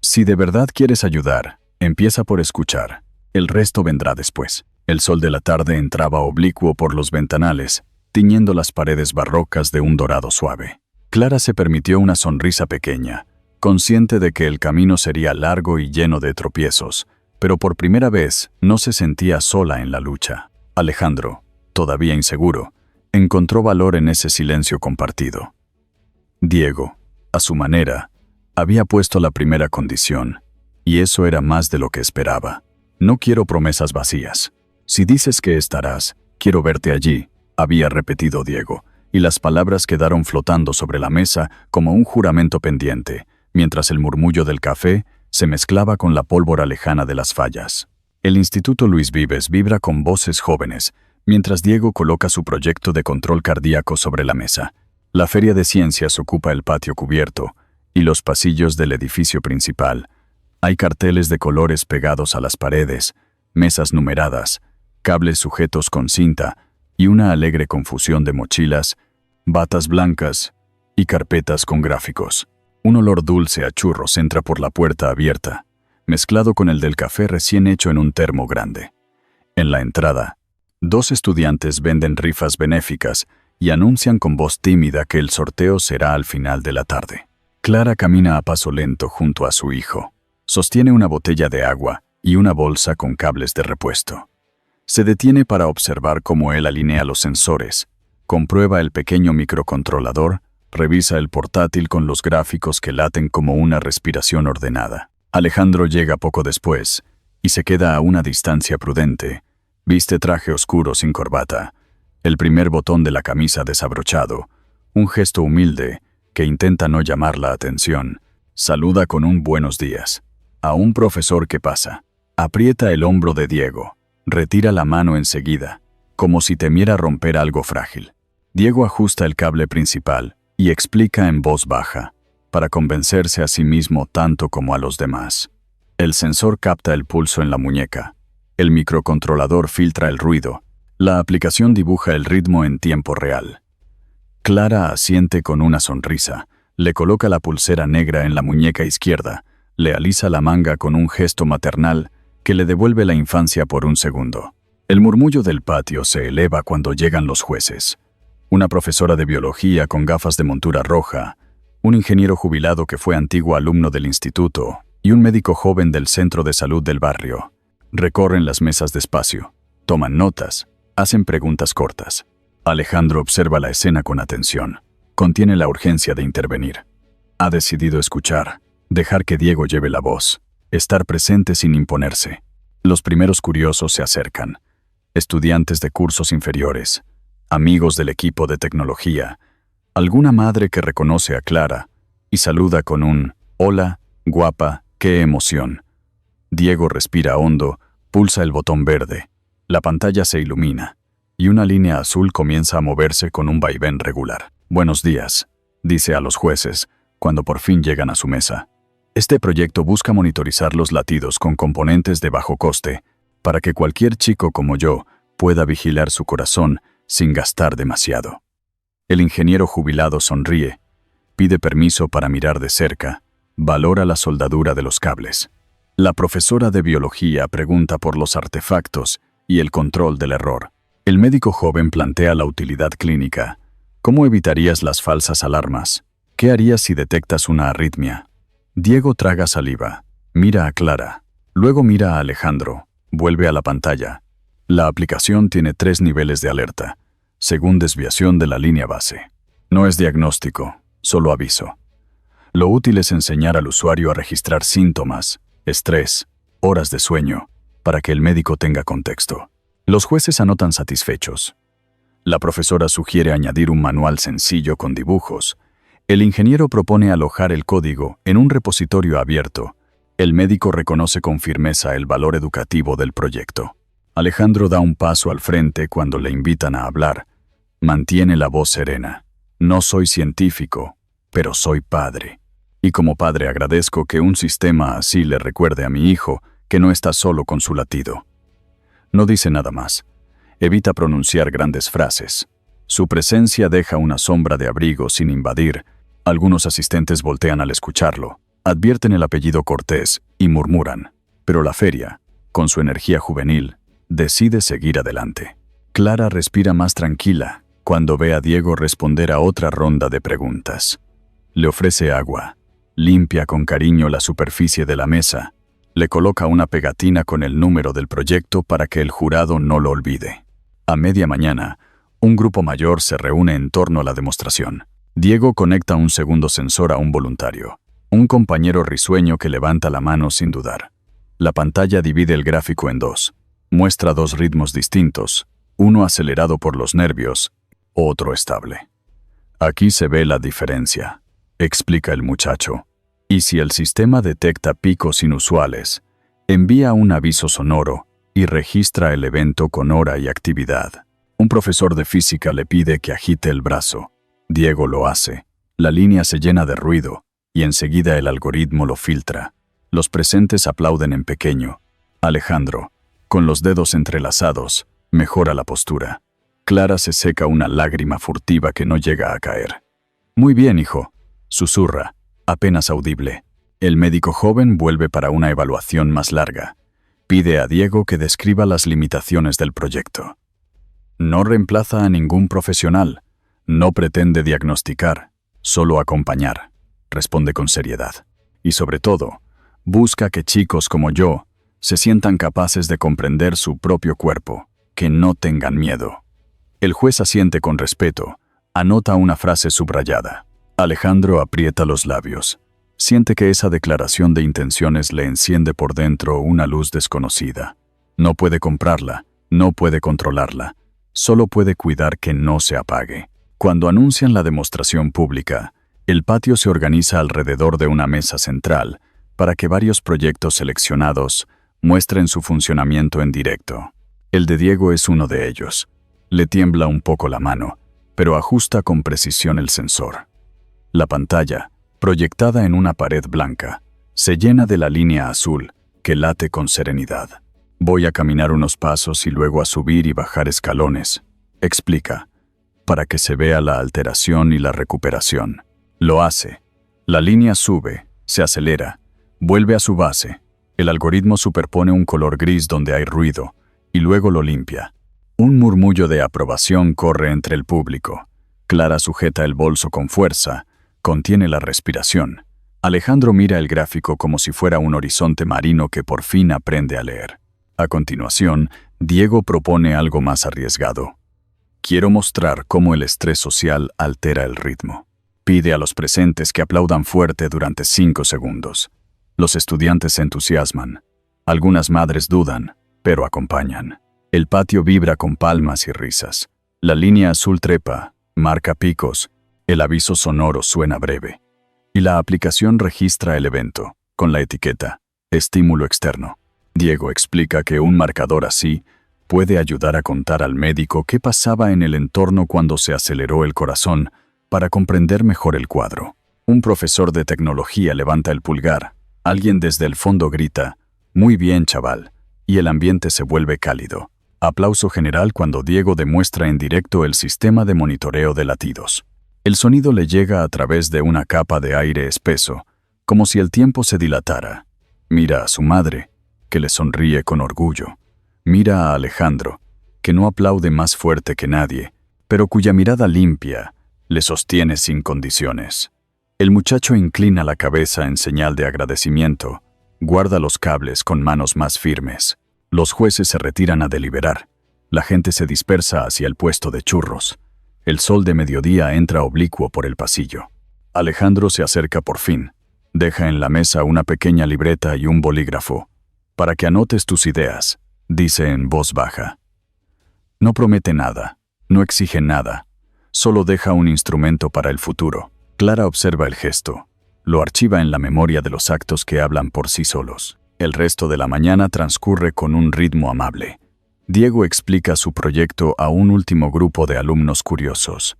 Si de verdad quieres ayudar, empieza por escuchar. El resto vendrá después. El sol de la tarde entraba oblicuo por los ventanales, tiñendo las paredes barrocas de un dorado suave. Clara se permitió una sonrisa pequeña, consciente de que el camino sería largo y lleno de tropiezos, pero por primera vez no se sentía sola en la lucha. Alejandro, todavía inseguro, encontró valor en ese silencio compartido. Diego, a su manera, había puesto la primera condición, y eso era más de lo que esperaba. No quiero promesas vacías. Si dices que estarás, quiero verte allí, había repetido Diego, y las palabras quedaron flotando sobre la mesa como un juramento pendiente, mientras el murmullo del café se mezclaba con la pólvora lejana de las fallas. El Instituto Luis Vives vibra con voces jóvenes, mientras Diego coloca su proyecto de control cardíaco sobre la mesa. La Feria de Ciencias ocupa el patio cubierto y los pasillos del edificio principal. Hay carteles de colores pegados a las paredes, mesas numeradas, cables sujetos con cinta y una alegre confusión de mochilas, batas blancas y carpetas con gráficos. Un olor dulce a churros entra por la puerta abierta, mezclado con el del café recién hecho en un termo grande. En la entrada, 2 estudiantes venden rifas benéficas y anuncian con voz tímida que el sorteo será al final de la tarde. Clara camina a paso lento junto a su hijo. Sostiene una botella de agua y una bolsa con cables de repuesto. Se detiene para observar cómo él alinea los sensores, comprueba el pequeño microcontrolador, revisa el portátil con los gráficos que laten como una respiración ordenada. Alejandro llega poco después y se queda a una distancia prudente. Viste traje oscuro sin corbata, el primer botón de la camisa desabrochado, un gesto humilde que intenta no llamar la atención. Saluda con un buenos días a un profesor que pasa. Aprieta el hombro de Diego. Retira la mano enseguida, como si temiera romper algo frágil. Diego ajusta el cable principal y explica en voz baja, para convencerse a sí mismo tanto como a los demás. El sensor capta el pulso en la muñeca. El microcontrolador filtra el ruido. La aplicación dibuja el ritmo en tiempo real. Clara asiente con una sonrisa. Le coloca la pulsera negra en la muñeca izquierda. Le alisa la manga con un gesto maternal que le devuelve la infancia por un segundo. El murmullo del patio se eleva cuando llegan los jueces. Una profesora de biología con gafas de montura roja, un ingeniero jubilado que fue antiguo alumno del instituto y un médico joven del centro de salud del barrio. Recorren las mesas despacio, toman notas, hacen preguntas cortas. Alejandro observa la escena con atención. Contiene la urgencia de intervenir. Ha decidido escuchar, dejar que Diego lleve la voz, estar presente sin imponerse. Los primeros curiosos se acercan. Estudiantes de cursos inferiores, amigos del equipo de tecnología, Alguna madre que reconoce a Clara y saluda con un «Hola, guapa, qué emoción». Diego respira hondo, pulsa el botón verde. La pantalla se ilumina y una línea azul comienza a moverse con un vaivén regular. «Buenos días», dice a los jueces, cuando por fin llegan a su mesa. Este proyecto busca monitorizar los latidos con componentes de bajo coste para que cualquier chico como yo pueda vigilar su corazón sin gastar demasiado. El ingeniero jubilado sonríe, pide permiso para mirar de cerca, valora la soldadura de los cables. La profesora de biología pregunta por los artefactos y el control del error. El médico joven plantea la utilidad clínica. ¿Cómo evitarías las falsas alarmas? ¿Qué harías si detectas una arritmia? Diego traga saliva, mira a Clara, luego mira a Alejandro, vuelve a la pantalla. La aplicación tiene 3 niveles de alerta, según desviación de la línea base. No es diagnóstico, solo aviso. Lo útil es enseñar al usuario a registrar síntomas, estrés, horas de sueño, para que el médico tenga contexto. Los jueces anotan satisfechos. La profesora sugiere añadir un manual sencillo con dibujos. El ingeniero propone alojar el código en un repositorio abierto. El médico reconoce con firmeza el valor educativo del proyecto. Alejandro da un paso al frente cuando le invitan a hablar. Mantiene la voz serena. No soy científico, pero soy padre. Y como padre agradezco que un sistema así le recuerde a mi hijo que no está solo con su latido. No dice nada más. Evita pronunciar grandes frases. Su presencia deja una sombra de abrigo sin invadir. Algunos asistentes voltean al escucharlo, advierten el apellido Cortés y murmuran. Pero la feria, con su energía juvenil, decide seguir adelante. Clara respira más tranquila cuando ve a Diego responder a otra ronda de preguntas. Le ofrece agua, limpia con cariño la superficie de la mesa, le coloca una pegatina con el número del proyecto para que el jurado no lo olvide. A media mañana, un grupo mayor se reúne en torno a la demostración. Diego conecta un segundo sensor a un voluntario, un compañero risueño que levanta la mano sin dudar. La pantalla divide el gráfico en 2. Muestra 2 ritmos distintos, uno acelerado por los nervios, otro estable. Aquí se ve la diferencia, explica el muchacho. Y si el sistema detecta picos inusuales, envía un aviso sonoro y registra el evento con hora y actividad. Un profesor de física le pide que agite el brazo. Diego lo hace. La línea se llena de ruido y enseguida el algoritmo lo filtra. Los presentes aplauden en pequeño. Alejandro, con los dedos entrelazados, mejora la postura. Clara se seca una lágrima furtiva que no llega a caer. «Muy bien, hijo», susurra, apenas audible. El médico joven vuelve para una evaluación más larga. Pide a Diego que describa las limitaciones del proyecto. No reemplaza a ningún profesional, no pretende diagnosticar, solo acompañar, responde con seriedad. Y sobre todo, busca que chicos como yo se sientan capaces de comprender su propio cuerpo, que no tengan miedo. El juez asiente con respeto, anota una frase subrayada. Alejandro aprieta los labios. Siente que esa declaración de intenciones le enciende por dentro una luz desconocida. No puede comprarla, no puede controlarla, solo puede cuidar que no se apague. Cuando anuncian la demostración pública, el patio se organiza alrededor de una mesa central para que varios proyectos seleccionados muestren su funcionamiento en directo. El de Diego es uno de ellos. Le tiembla un poco la mano, pero ajusta con precisión el sensor. La pantalla, proyectada en una pared blanca, se llena de la línea azul que late con serenidad. Voy a caminar unos pasos y luego a subir y bajar escalones, explica, para que se vea la alteración y la recuperación. Lo hace. La línea sube, se acelera, vuelve a su base. El algoritmo superpone un color gris donde hay ruido y luego lo limpia. Un murmullo de aprobación corre entre el público. Clara sujeta el bolso con fuerza, contiene la respiración. Alejandro mira el gráfico como si fuera un horizonte marino que por fin aprende a leer. A continuación, Diego propone algo más arriesgado. Quiero mostrar cómo el estrés social altera el ritmo. Pide a los presentes que aplaudan fuerte durante 5 segundos. Los estudiantes se entusiasman. Algunas madres dudan, pero acompañan. El patio vibra con palmas y risas. La línea azul trepa, marca picos. El aviso sonoro suena breve, y la aplicación registra el evento, con la etiqueta estímulo externo. Diego explica que un marcador así puede ayudar a contar al médico qué pasaba en el entorno cuando se aceleró el corazón para comprender mejor el cuadro. Un profesor de tecnología levanta el pulgar, alguien desde el fondo grita, «Muy bien, chaval», y el ambiente se vuelve cálido. Aplauso general cuando Diego demuestra en directo el sistema de monitoreo de latidos. El sonido le llega a través de una capa de aire espeso, como si el tiempo se dilatara. Mira a su madre, que le sonríe con orgullo. Mira a Alejandro, que no aplaude más fuerte que nadie, pero cuya mirada limpia le sostiene sin condiciones. El muchacho inclina la cabeza en señal de agradecimiento, guarda los cables con manos más firmes. Los jueces se retiran a deliberar. La gente se dispersa hacia el puesto de churros. El sol de mediodía entra oblicuo por el pasillo. Alejandro se acerca por fin. Deja en la mesa una pequeña libreta y un bolígrafo. «Para que anotes tus ideas», dice en voz baja. No promete nada, no exige nada, solo deja un instrumento para el futuro. Clara observa el gesto, lo archiva en la memoria de los actos que hablan por sí solos. El resto de la mañana transcurre con un ritmo amable. Diego explica su proyecto a un último grupo de alumnos curiosos.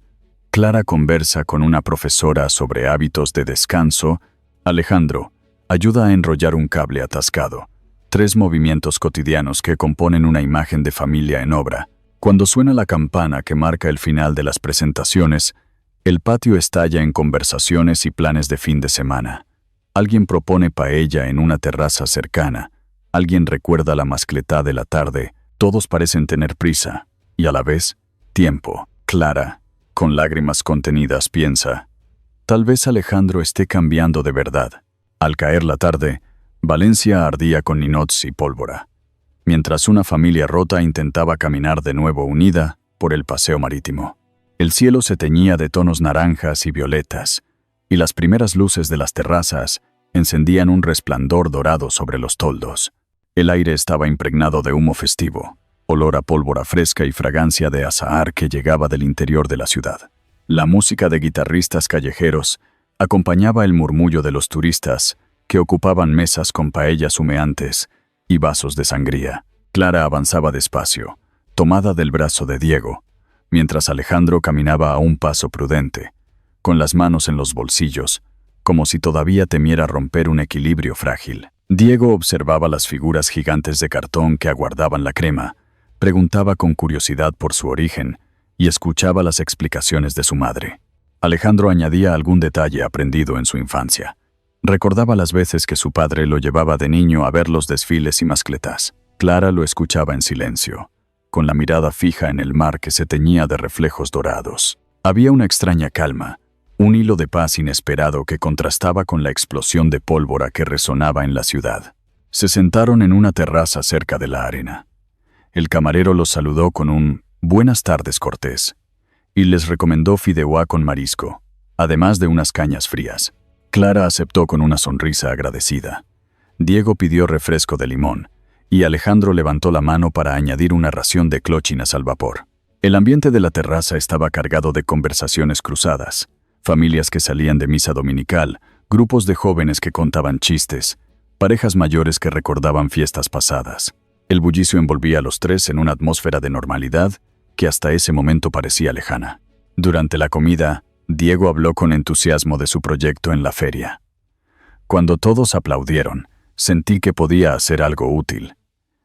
Clara conversa con una profesora sobre hábitos de descanso. Alejandro ayuda a enrollar un cable atascado. 3 movimientos cotidianos que componen una imagen de familia en obra. Cuando suena la campana que marca el final de las presentaciones, el patio estalla en conversaciones y planes de fin de semana. Alguien propone paella en una terraza cercana. Alguien recuerda la mascletá de la tarde. Todos parecen tener prisa y a la vez, tiempo. Clara, con lágrimas contenidas, piensa, tal vez Alejandro esté cambiando de verdad. Al caer la tarde, Valencia ardía con ninots y pólvora, mientras una familia rota intentaba caminar de nuevo unida por el paseo marítimo. El cielo se teñía de tonos naranjas y violetas, y las primeras luces de las terrazas encendían un resplandor dorado sobre los toldos. El aire estaba impregnado de humo festivo, olor a pólvora fresca y fragancia de azahar que llegaba del interior de la ciudad. La música de guitarristas callejeros acompañaba el murmullo de los turistas que ocupaban mesas con paellas humeantes y vasos de sangría. Clara avanzaba despacio, tomada del brazo de Diego, mientras Alejandro caminaba a un paso prudente, con las manos en los bolsillos, como si todavía temiera romper un equilibrio frágil. Diego observaba las figuras gigantes de cartón que aguardaban la crema, preguntaba con curiosidad por su origen y escuchaba las explicaciones de su madre. Alejandro añadía algún detalle aprendido en su infancia. Recordaba las veces que su padre lo llevaba de niño a ver los desfiles y mascletas. Clara lo escuchaba en silencio, con la mirada fija en el mar que se teñía de reflejos dorados. Había una extraña calma, un hilo de paz inesperado que contrastaba con la explosión de pólvora que resonaba en la ciudad. Se sentaron en una terraza cerca de la arena. El camarero los saludó con un «buenas tardes» cortés, y les recomendó fideuá con marisco, además de unas cañas frías. Clara aceptó con una sonrisa agradecida. Diego pidió refresco de limón, y Alejandro levantó la mano para añadir una ración de clóchinas al vapor. El ambiente de la terraza estaba cargado de conversaciones cruzadas, familias que salían de misa dominical, grupos de jóvenes que contaban chistes, parejas mayores que recordaban fiestas pasadas. El bullicio envolvía a los tres en una atmósfera de normalidad que hasta ese momento parecía lejana. Durante la comida, Diego habló con entusiasmo de su proyecto en la feria. Cuando todos aplaudieron, sentí que podía hacer algo útil,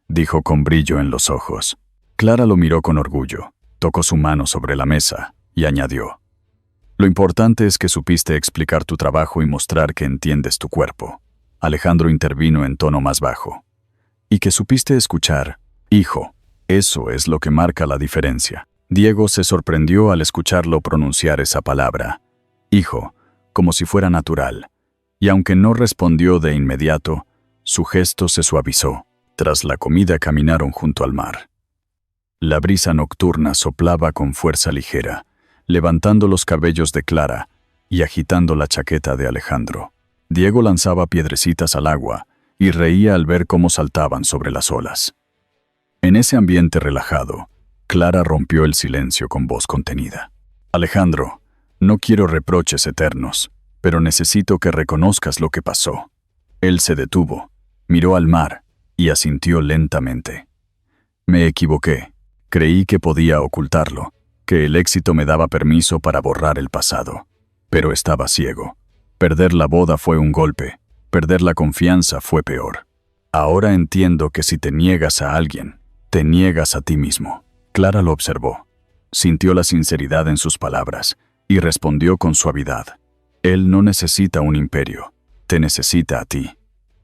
dijo con brillo en los ojos. Clara lo miró con orgullo, tocó su mano sobre la mesa y añadió: lo importante es que supiste explicar tu trabajo y mostrar que entiendes tu cuerpo. Alejandro intervino en tono más bajo. Y que supiste escuchar. Hijo, eso es lo que marca la diferencia. Diego se sorprendió al escucharlo pronunciar esa palabra, hijo, como si fuera natural, y aunque no respondió de inmediato, su gesto se suavizó. Tras la comida caminaron junto al mar. La brisa nocturna soplaba con fuerza ligera, levantando los cabellos de Clara y agitando la chaqueta de Alejandro. Diego lanzaba piedrecitas al agua y reía al ver cómo saltaban sobre las olas. En ese ambiente relajado, Clara rompió el silencio con voz contenida. Alejandro, No quiero reproches eternos, pero necesito que reconozcas lo que pasó. Él se detuvo, miró al mar y asintió lentamente. Me equivoqué. Creí que podía ocultarlo, que el éxito me daba permiso para borrar el pasado. Pero estaba ciego. Perder la boda fue un golpe. Perder la confianza fue peor. Ahora entiendo que si te niegas a alguien, te niegas a ti mismo. Clara lo observó. Sintió la sinceridad en sus palabras y respondió con suavidad. Él no necesita un imperio, te necesita a ti.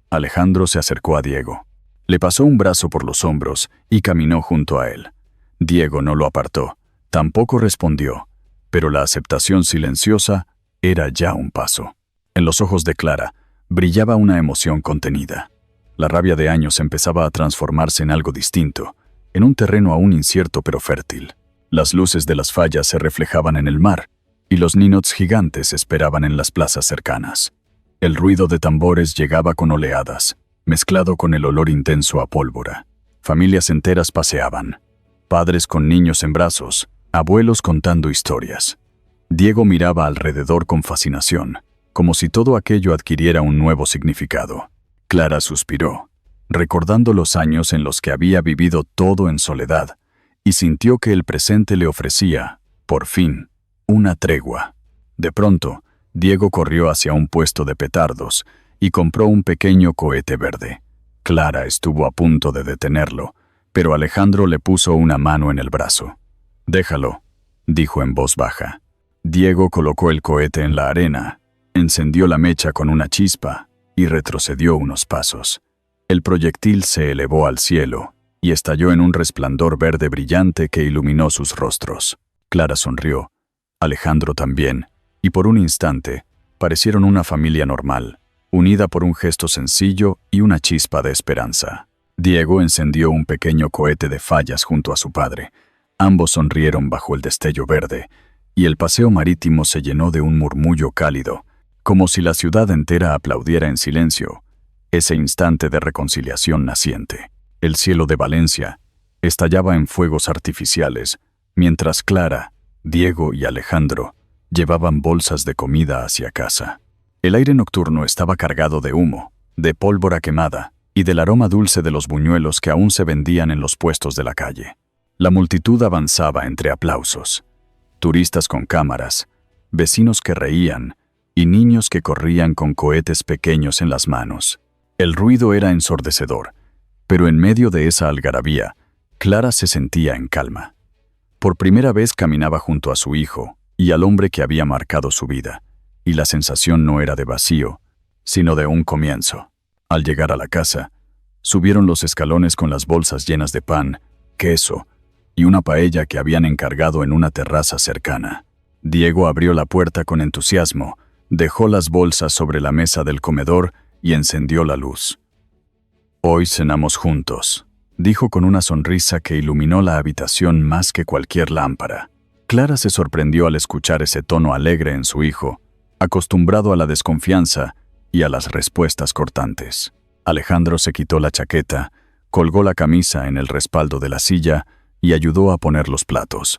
Alejandro se acercó a Diego. Le pasó un brazo por los hombros y caminó junto a él. Diego no lo apartó, tampoco respondió, pero la aceptación silenciosa era ya un paso. En los ojos de Clara brillaba una emoción contenida. La rabia de años empezaba a transformarse en algo distinto, en un terreno aún incierto pero fértil. Las luces de las fallas se reflejaban en el mar, y los ninots gigantes esperaban en las plazas cercanas. El ruido de tambores llegaba con oleadas, mezclado con el olor intenso a pólvora. Familias enteras paseaban, padres con niños en brazos, abuelos contando historias. Diego miraba alrededor con fascinación, como si todo aquello adquiriera un nuevo significado. Clara suspiró, recordando los años en los que había vivido todo en soledad, y sintió que el presente le ofrecía, por fin, una tregua. De pronto, Diego corrió hacia un puesto de petardos y compró un pequeño cohete verde. Clara estuvo a punto de detenerlo, pero Alejandro le puso una mano en el brazo. «Déjalo», dijo en voz baja. Diego colocó el cohete en la arena, encendió la mecha con una chispa y retrocedió unos pasos. El proyectil se elevó al cielo y estalló en un resplandor verde brillante que iluminó sus rostros. Clara sonrió, Alejandro también, y por un instante parecieron una familia normal, unida por un gesto sencillo y una chispa de esperanza. Diego encendió un pequeño cohete de fallas junto a su padre. Ambos sonrieron bajo el destello verde, y el paseo marítimo se llenó de un murmullo cálido, como si la ciudad entera aplaudiera en silencio ese instante de reconciliación naciente. El cielo de Valencia estallaba en fuegos artificiales, mientras Clara, Diego y Alejandro llevaban bolsas de comida hacia casa. El aire nocturno estaba cargado de humo, de pólvora quemada y del aroma dulce de los buñuelos que aún se vendían en los puestos de la calle. La multitud avanzaba entre aplausos. Turistas con cámaras, vecinos que reían y niños que corrían con cohetes pequeños en las manos. El ruido era ensordecedor, pero en medio de esa algarabía, Clara se sentía en calma. Por primera vez caminaba junto a su hijo y al hombre que había marcado su vida, y la sensación no era de vacío, sino de un comienzo. Al llegar a la casa, subieron los escalones con las bolsas llenas de pan, queso y una paella que habían encargado en una terraza cercana. Diego abrió la puerta con entusiasmo, dejó las bolsas sobre la mesa del comedor y encendió la luz. «Hoy cenamos juntos», dijo con una sonrisa que iluminó la habitación más que cualquier lámpara. Clara se sorprendió al escuchar ese tono alegre en su hijo, acostumbrado a la desconfianza y a las respuestas cortantes. Alejandro se quitó la chaqueta, colgó la camisa en el respaldo de la silla y ayudó a poner los platos.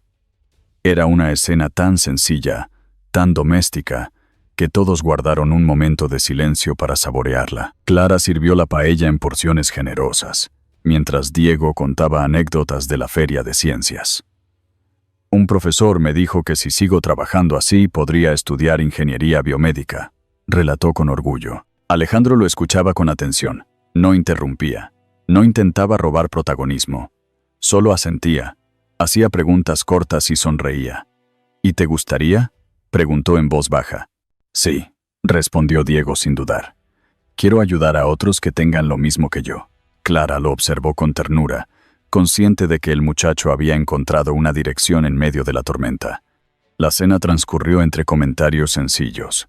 Era una escena tan sencilla, tan doméstica, que todos guardaron un momento de silencio para saborearla. Clara sirvió la paella en porciones generosas, mientras Diego contaba anécdotas de la Feria de Ciencias. «Un profesor me dijo que si sigo trabajando así podría estudiar ingeniería biomédica», relató con orgullo. Alejandro lo escuchaba con atención, no interrumpía, no intentaba robar protagonismo, solo asentía, hacía preguntas cortas y sonreía. «¿Y te gustaría?», preguntó en voz baja. «Sí», respondió Diego sin dudar. «Quiero ayudar a otros que tengan lo mismo que yo». Clara lo observó con ternura, consciente de que el muchacho había encontrado una dirección en medio de la tormenta. La cena transcurrió entre comentarios sencillos.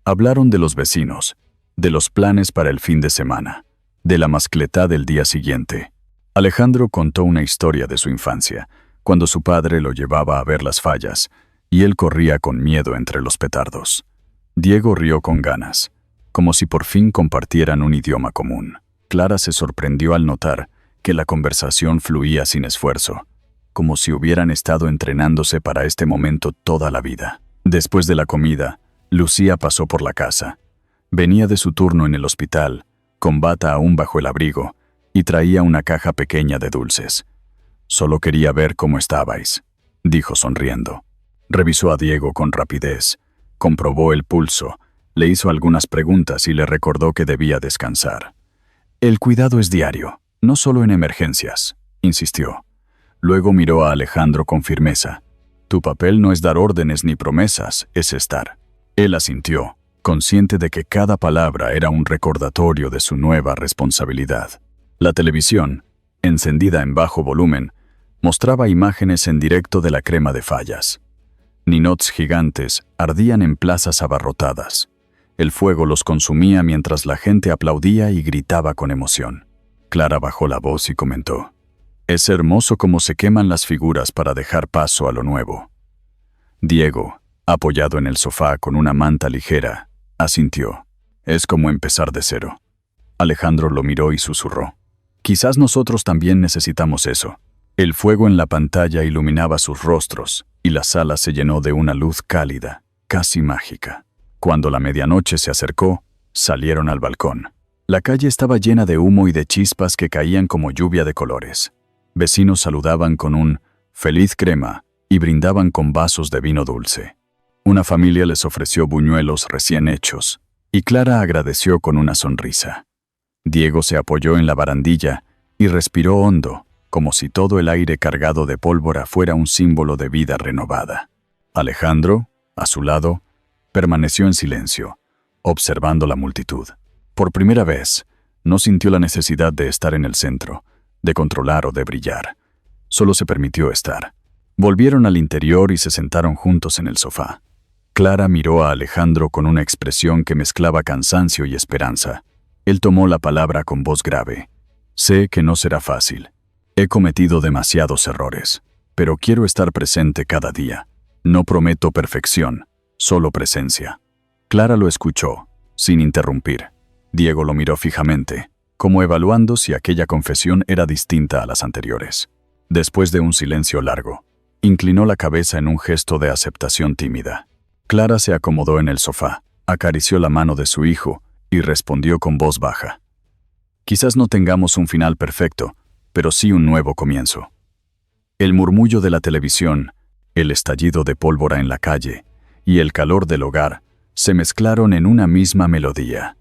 Hablaron de los vecinos, de los planes para el fin de semana, de la mascletá del día siguiente. Alejandro contó una historia de su infancia, cuando su padre lo llevaba a ver las fallas, y él corría con miedo entre los petardos. Diego rió con ganas, como si por fin compartieran un idioma común. Clara se sorprendió al notar que la conversación fluía sin esfuerzo, como si hubieran estado entrenándose para este momento toda la vida. Después de la comida, Lucía pasó por la casa. Venía de su turno en el hospital, con bata aún bajo el abrigo, y traía una caja pequeña de dulces. «Solo quería ver cómo estabais», dijo sonriendo. Revisó a Diego con rapidez, comprobó el pulso, le hizo algunas preguntas y le recordó que debía descansar. «El cuidado es diario, no solo en emergencias», insistió. Luego miró a Alejandro con firmeza. «Tu papel no es dar órdenes ni promesas, es estar». Él asintió, consciente de que cada palabra era un recordatorio de su nueva responsabilidad. La televisión, encendida en bajo volumen, mostraba imágenes en directo de la crema de Fallas. Ninots gigantes ardían en plazas abarrotadas. El fuego los consumía mientras la gente aplaudía y gritaba con emoción. Clara bajó la voz y comentó: «Es hermoso cómo se queman las figuras para dejar paso a lo nuevo». Diego, apoyado en el sofá con una manta ligera, asintió. «Es como empezar de cero». Alejandro lo miró y susurró: «Quizás nosotros también necesitamos eso». El fuego en la pantalla iluminaba sus rostros y la sala se llenó de una luz cálida, casi mágica. Cuando la medianoche se acercó, salieron al balcón. La calle estaba llena de humo y de chispas que caían como lluvia de colores. Vecinos saludaban con un «feliz crema» y brindaban con vasos de vino dulce. Una familia les ofreció buñuelos recién hechos, y Clara agradeció con una sonrisa. Diego se apoyó en la barandilla y respiró hondo, como si todo el aire cargado de pólvora fuera un símbolo de vida renovada. Alejandro, a su lado, permaneció en silencio, observando la multitud. Por primera vez, no sintió la necesidad de estar en el centro, de controlar o de brillar. Solo se permitió estar. Volvieron al interior y se sentaron juntos en el sofá. Clara miró a Alejandro con una expresión que mezclaba cansancio y esperanza. Él tomó la palabra con voz grave. «Sé que no será fácil. He cometido demasiados errores, pero quiero estar presente cada día. No prometo perfección, solo presencia». Clara lo escuchó, sin interrumpir. Diego lo miró fijamente, como evaluando si aquella confesión era distinta a las anteriores. Después de un silencio largo, inclinó la cabeza en un gesto de aceptación tímida. Clara se acomodó en el sofá, acarició la mano de su hijo y respondió con voz baja: «Quizás no tengamos un final perfecto, pero sí un nuevo comienzo». El murmullo de la televisión, el estallido de pólvora en la calle y el calor del hogar se mezclaron en una misma melodía.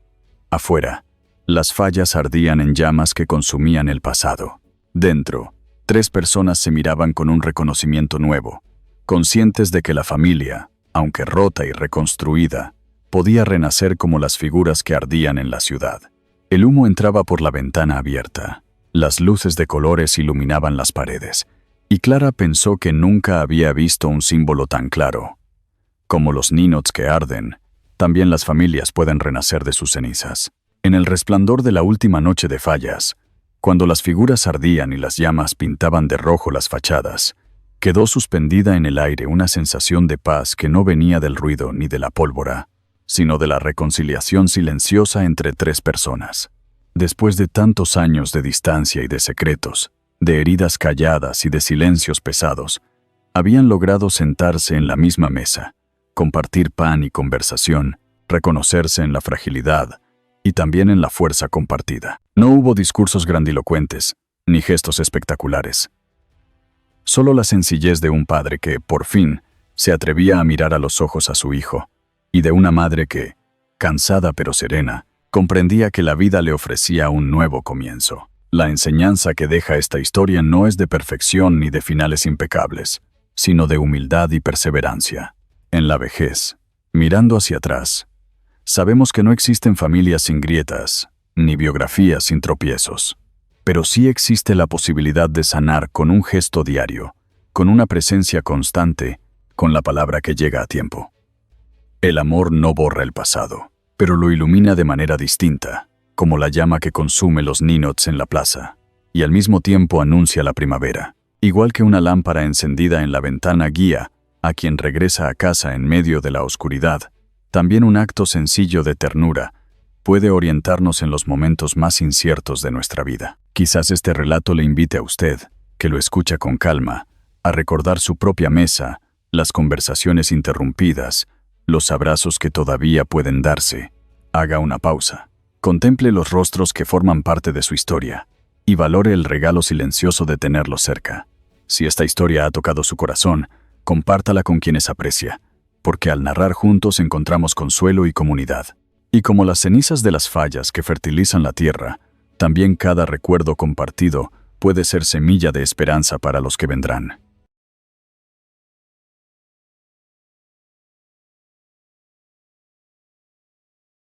Afuera, las fallas ardían en llamas que consumían el pasado. Dentro, 3 personas se miraban con un reconocimiento nuevo, conscientes de que la familia, aunque rota y reconstruida, podía renacer como las figuras que ardían en la ciudad. El humo entraba por la ventana abierta. Las luces de colores iluminaban las paredes, y Clara pensó que nunca había visto un símbolo tan claro. Como los ninots que arden, también las familias pueden renacer de sus cenizas. En el resplandor de la última noche de Fallas, cuando las figuras ardían y las llamas pintaban de rojo las fachadas, quedó suspendida en el aire una sensación de paz que no venía del ruido ni de la pólvora, sino de la reconciliación silenciosa entre 3 personas. Después de tantos años de distancia y de secretos, de heridas calladas y de silencios pesados, habían logrado sentarse en la misma mesa, compartir pan y conversación, reconocerse en la fragilidad y también en la fuerza compartida. No hubo discursos grandilocuentes, ni gestos espectaculares. Solo la sencillez de un padre que, por fin, se atrevía a mirar a los ojos a su hijo, y de una madre que, cansada pero serena, comprendía que la vida le ofrecía un nuevo comienzo. La enseñanza que deja esta historia no es de perfección ni de finales impecables, sino de humildad y perseverancia. En la vejez, mirando hacia atrás, sabemos que no existen familias sin grietas, ni biografías sin tropiezos, pero sí existe la posibilidad de sanar con un gesto diario, con una presencia constante, con la palabra que llega a tiempo. El amor no borra el pasado, pero lo ilumina de manera distinta, como la llama que consume los ninots en la plaza, y al mismo tiempo anuncia la primavera. Igual que una lámpara encendida en la ventana guía a quien regresa a casa en medio de la oscuridad, también un acto sencillo de ternura puede orientarnos en los momentos más inciertos de nuestra vida. Quizás este relato le invite a usted, que lo escucha con calma, a recordar su propia mesa, las conversaciones interrumpidas, los abrazos que todavía pueden darse. Haga una pausa. Contemple los rostros que forman parte de su historia y valore el regalo silencioso de tenerlos cerca. Si esta historia ha tocado su corazón, compártala con quienes aprecia, porque al narrar juntos encontramos consuelo y comunidad. Y como las cenizas de las fallas que fertilizan la tierra, también cada recuerdo compartido puede ser semilla de esperanza para los que vendrán.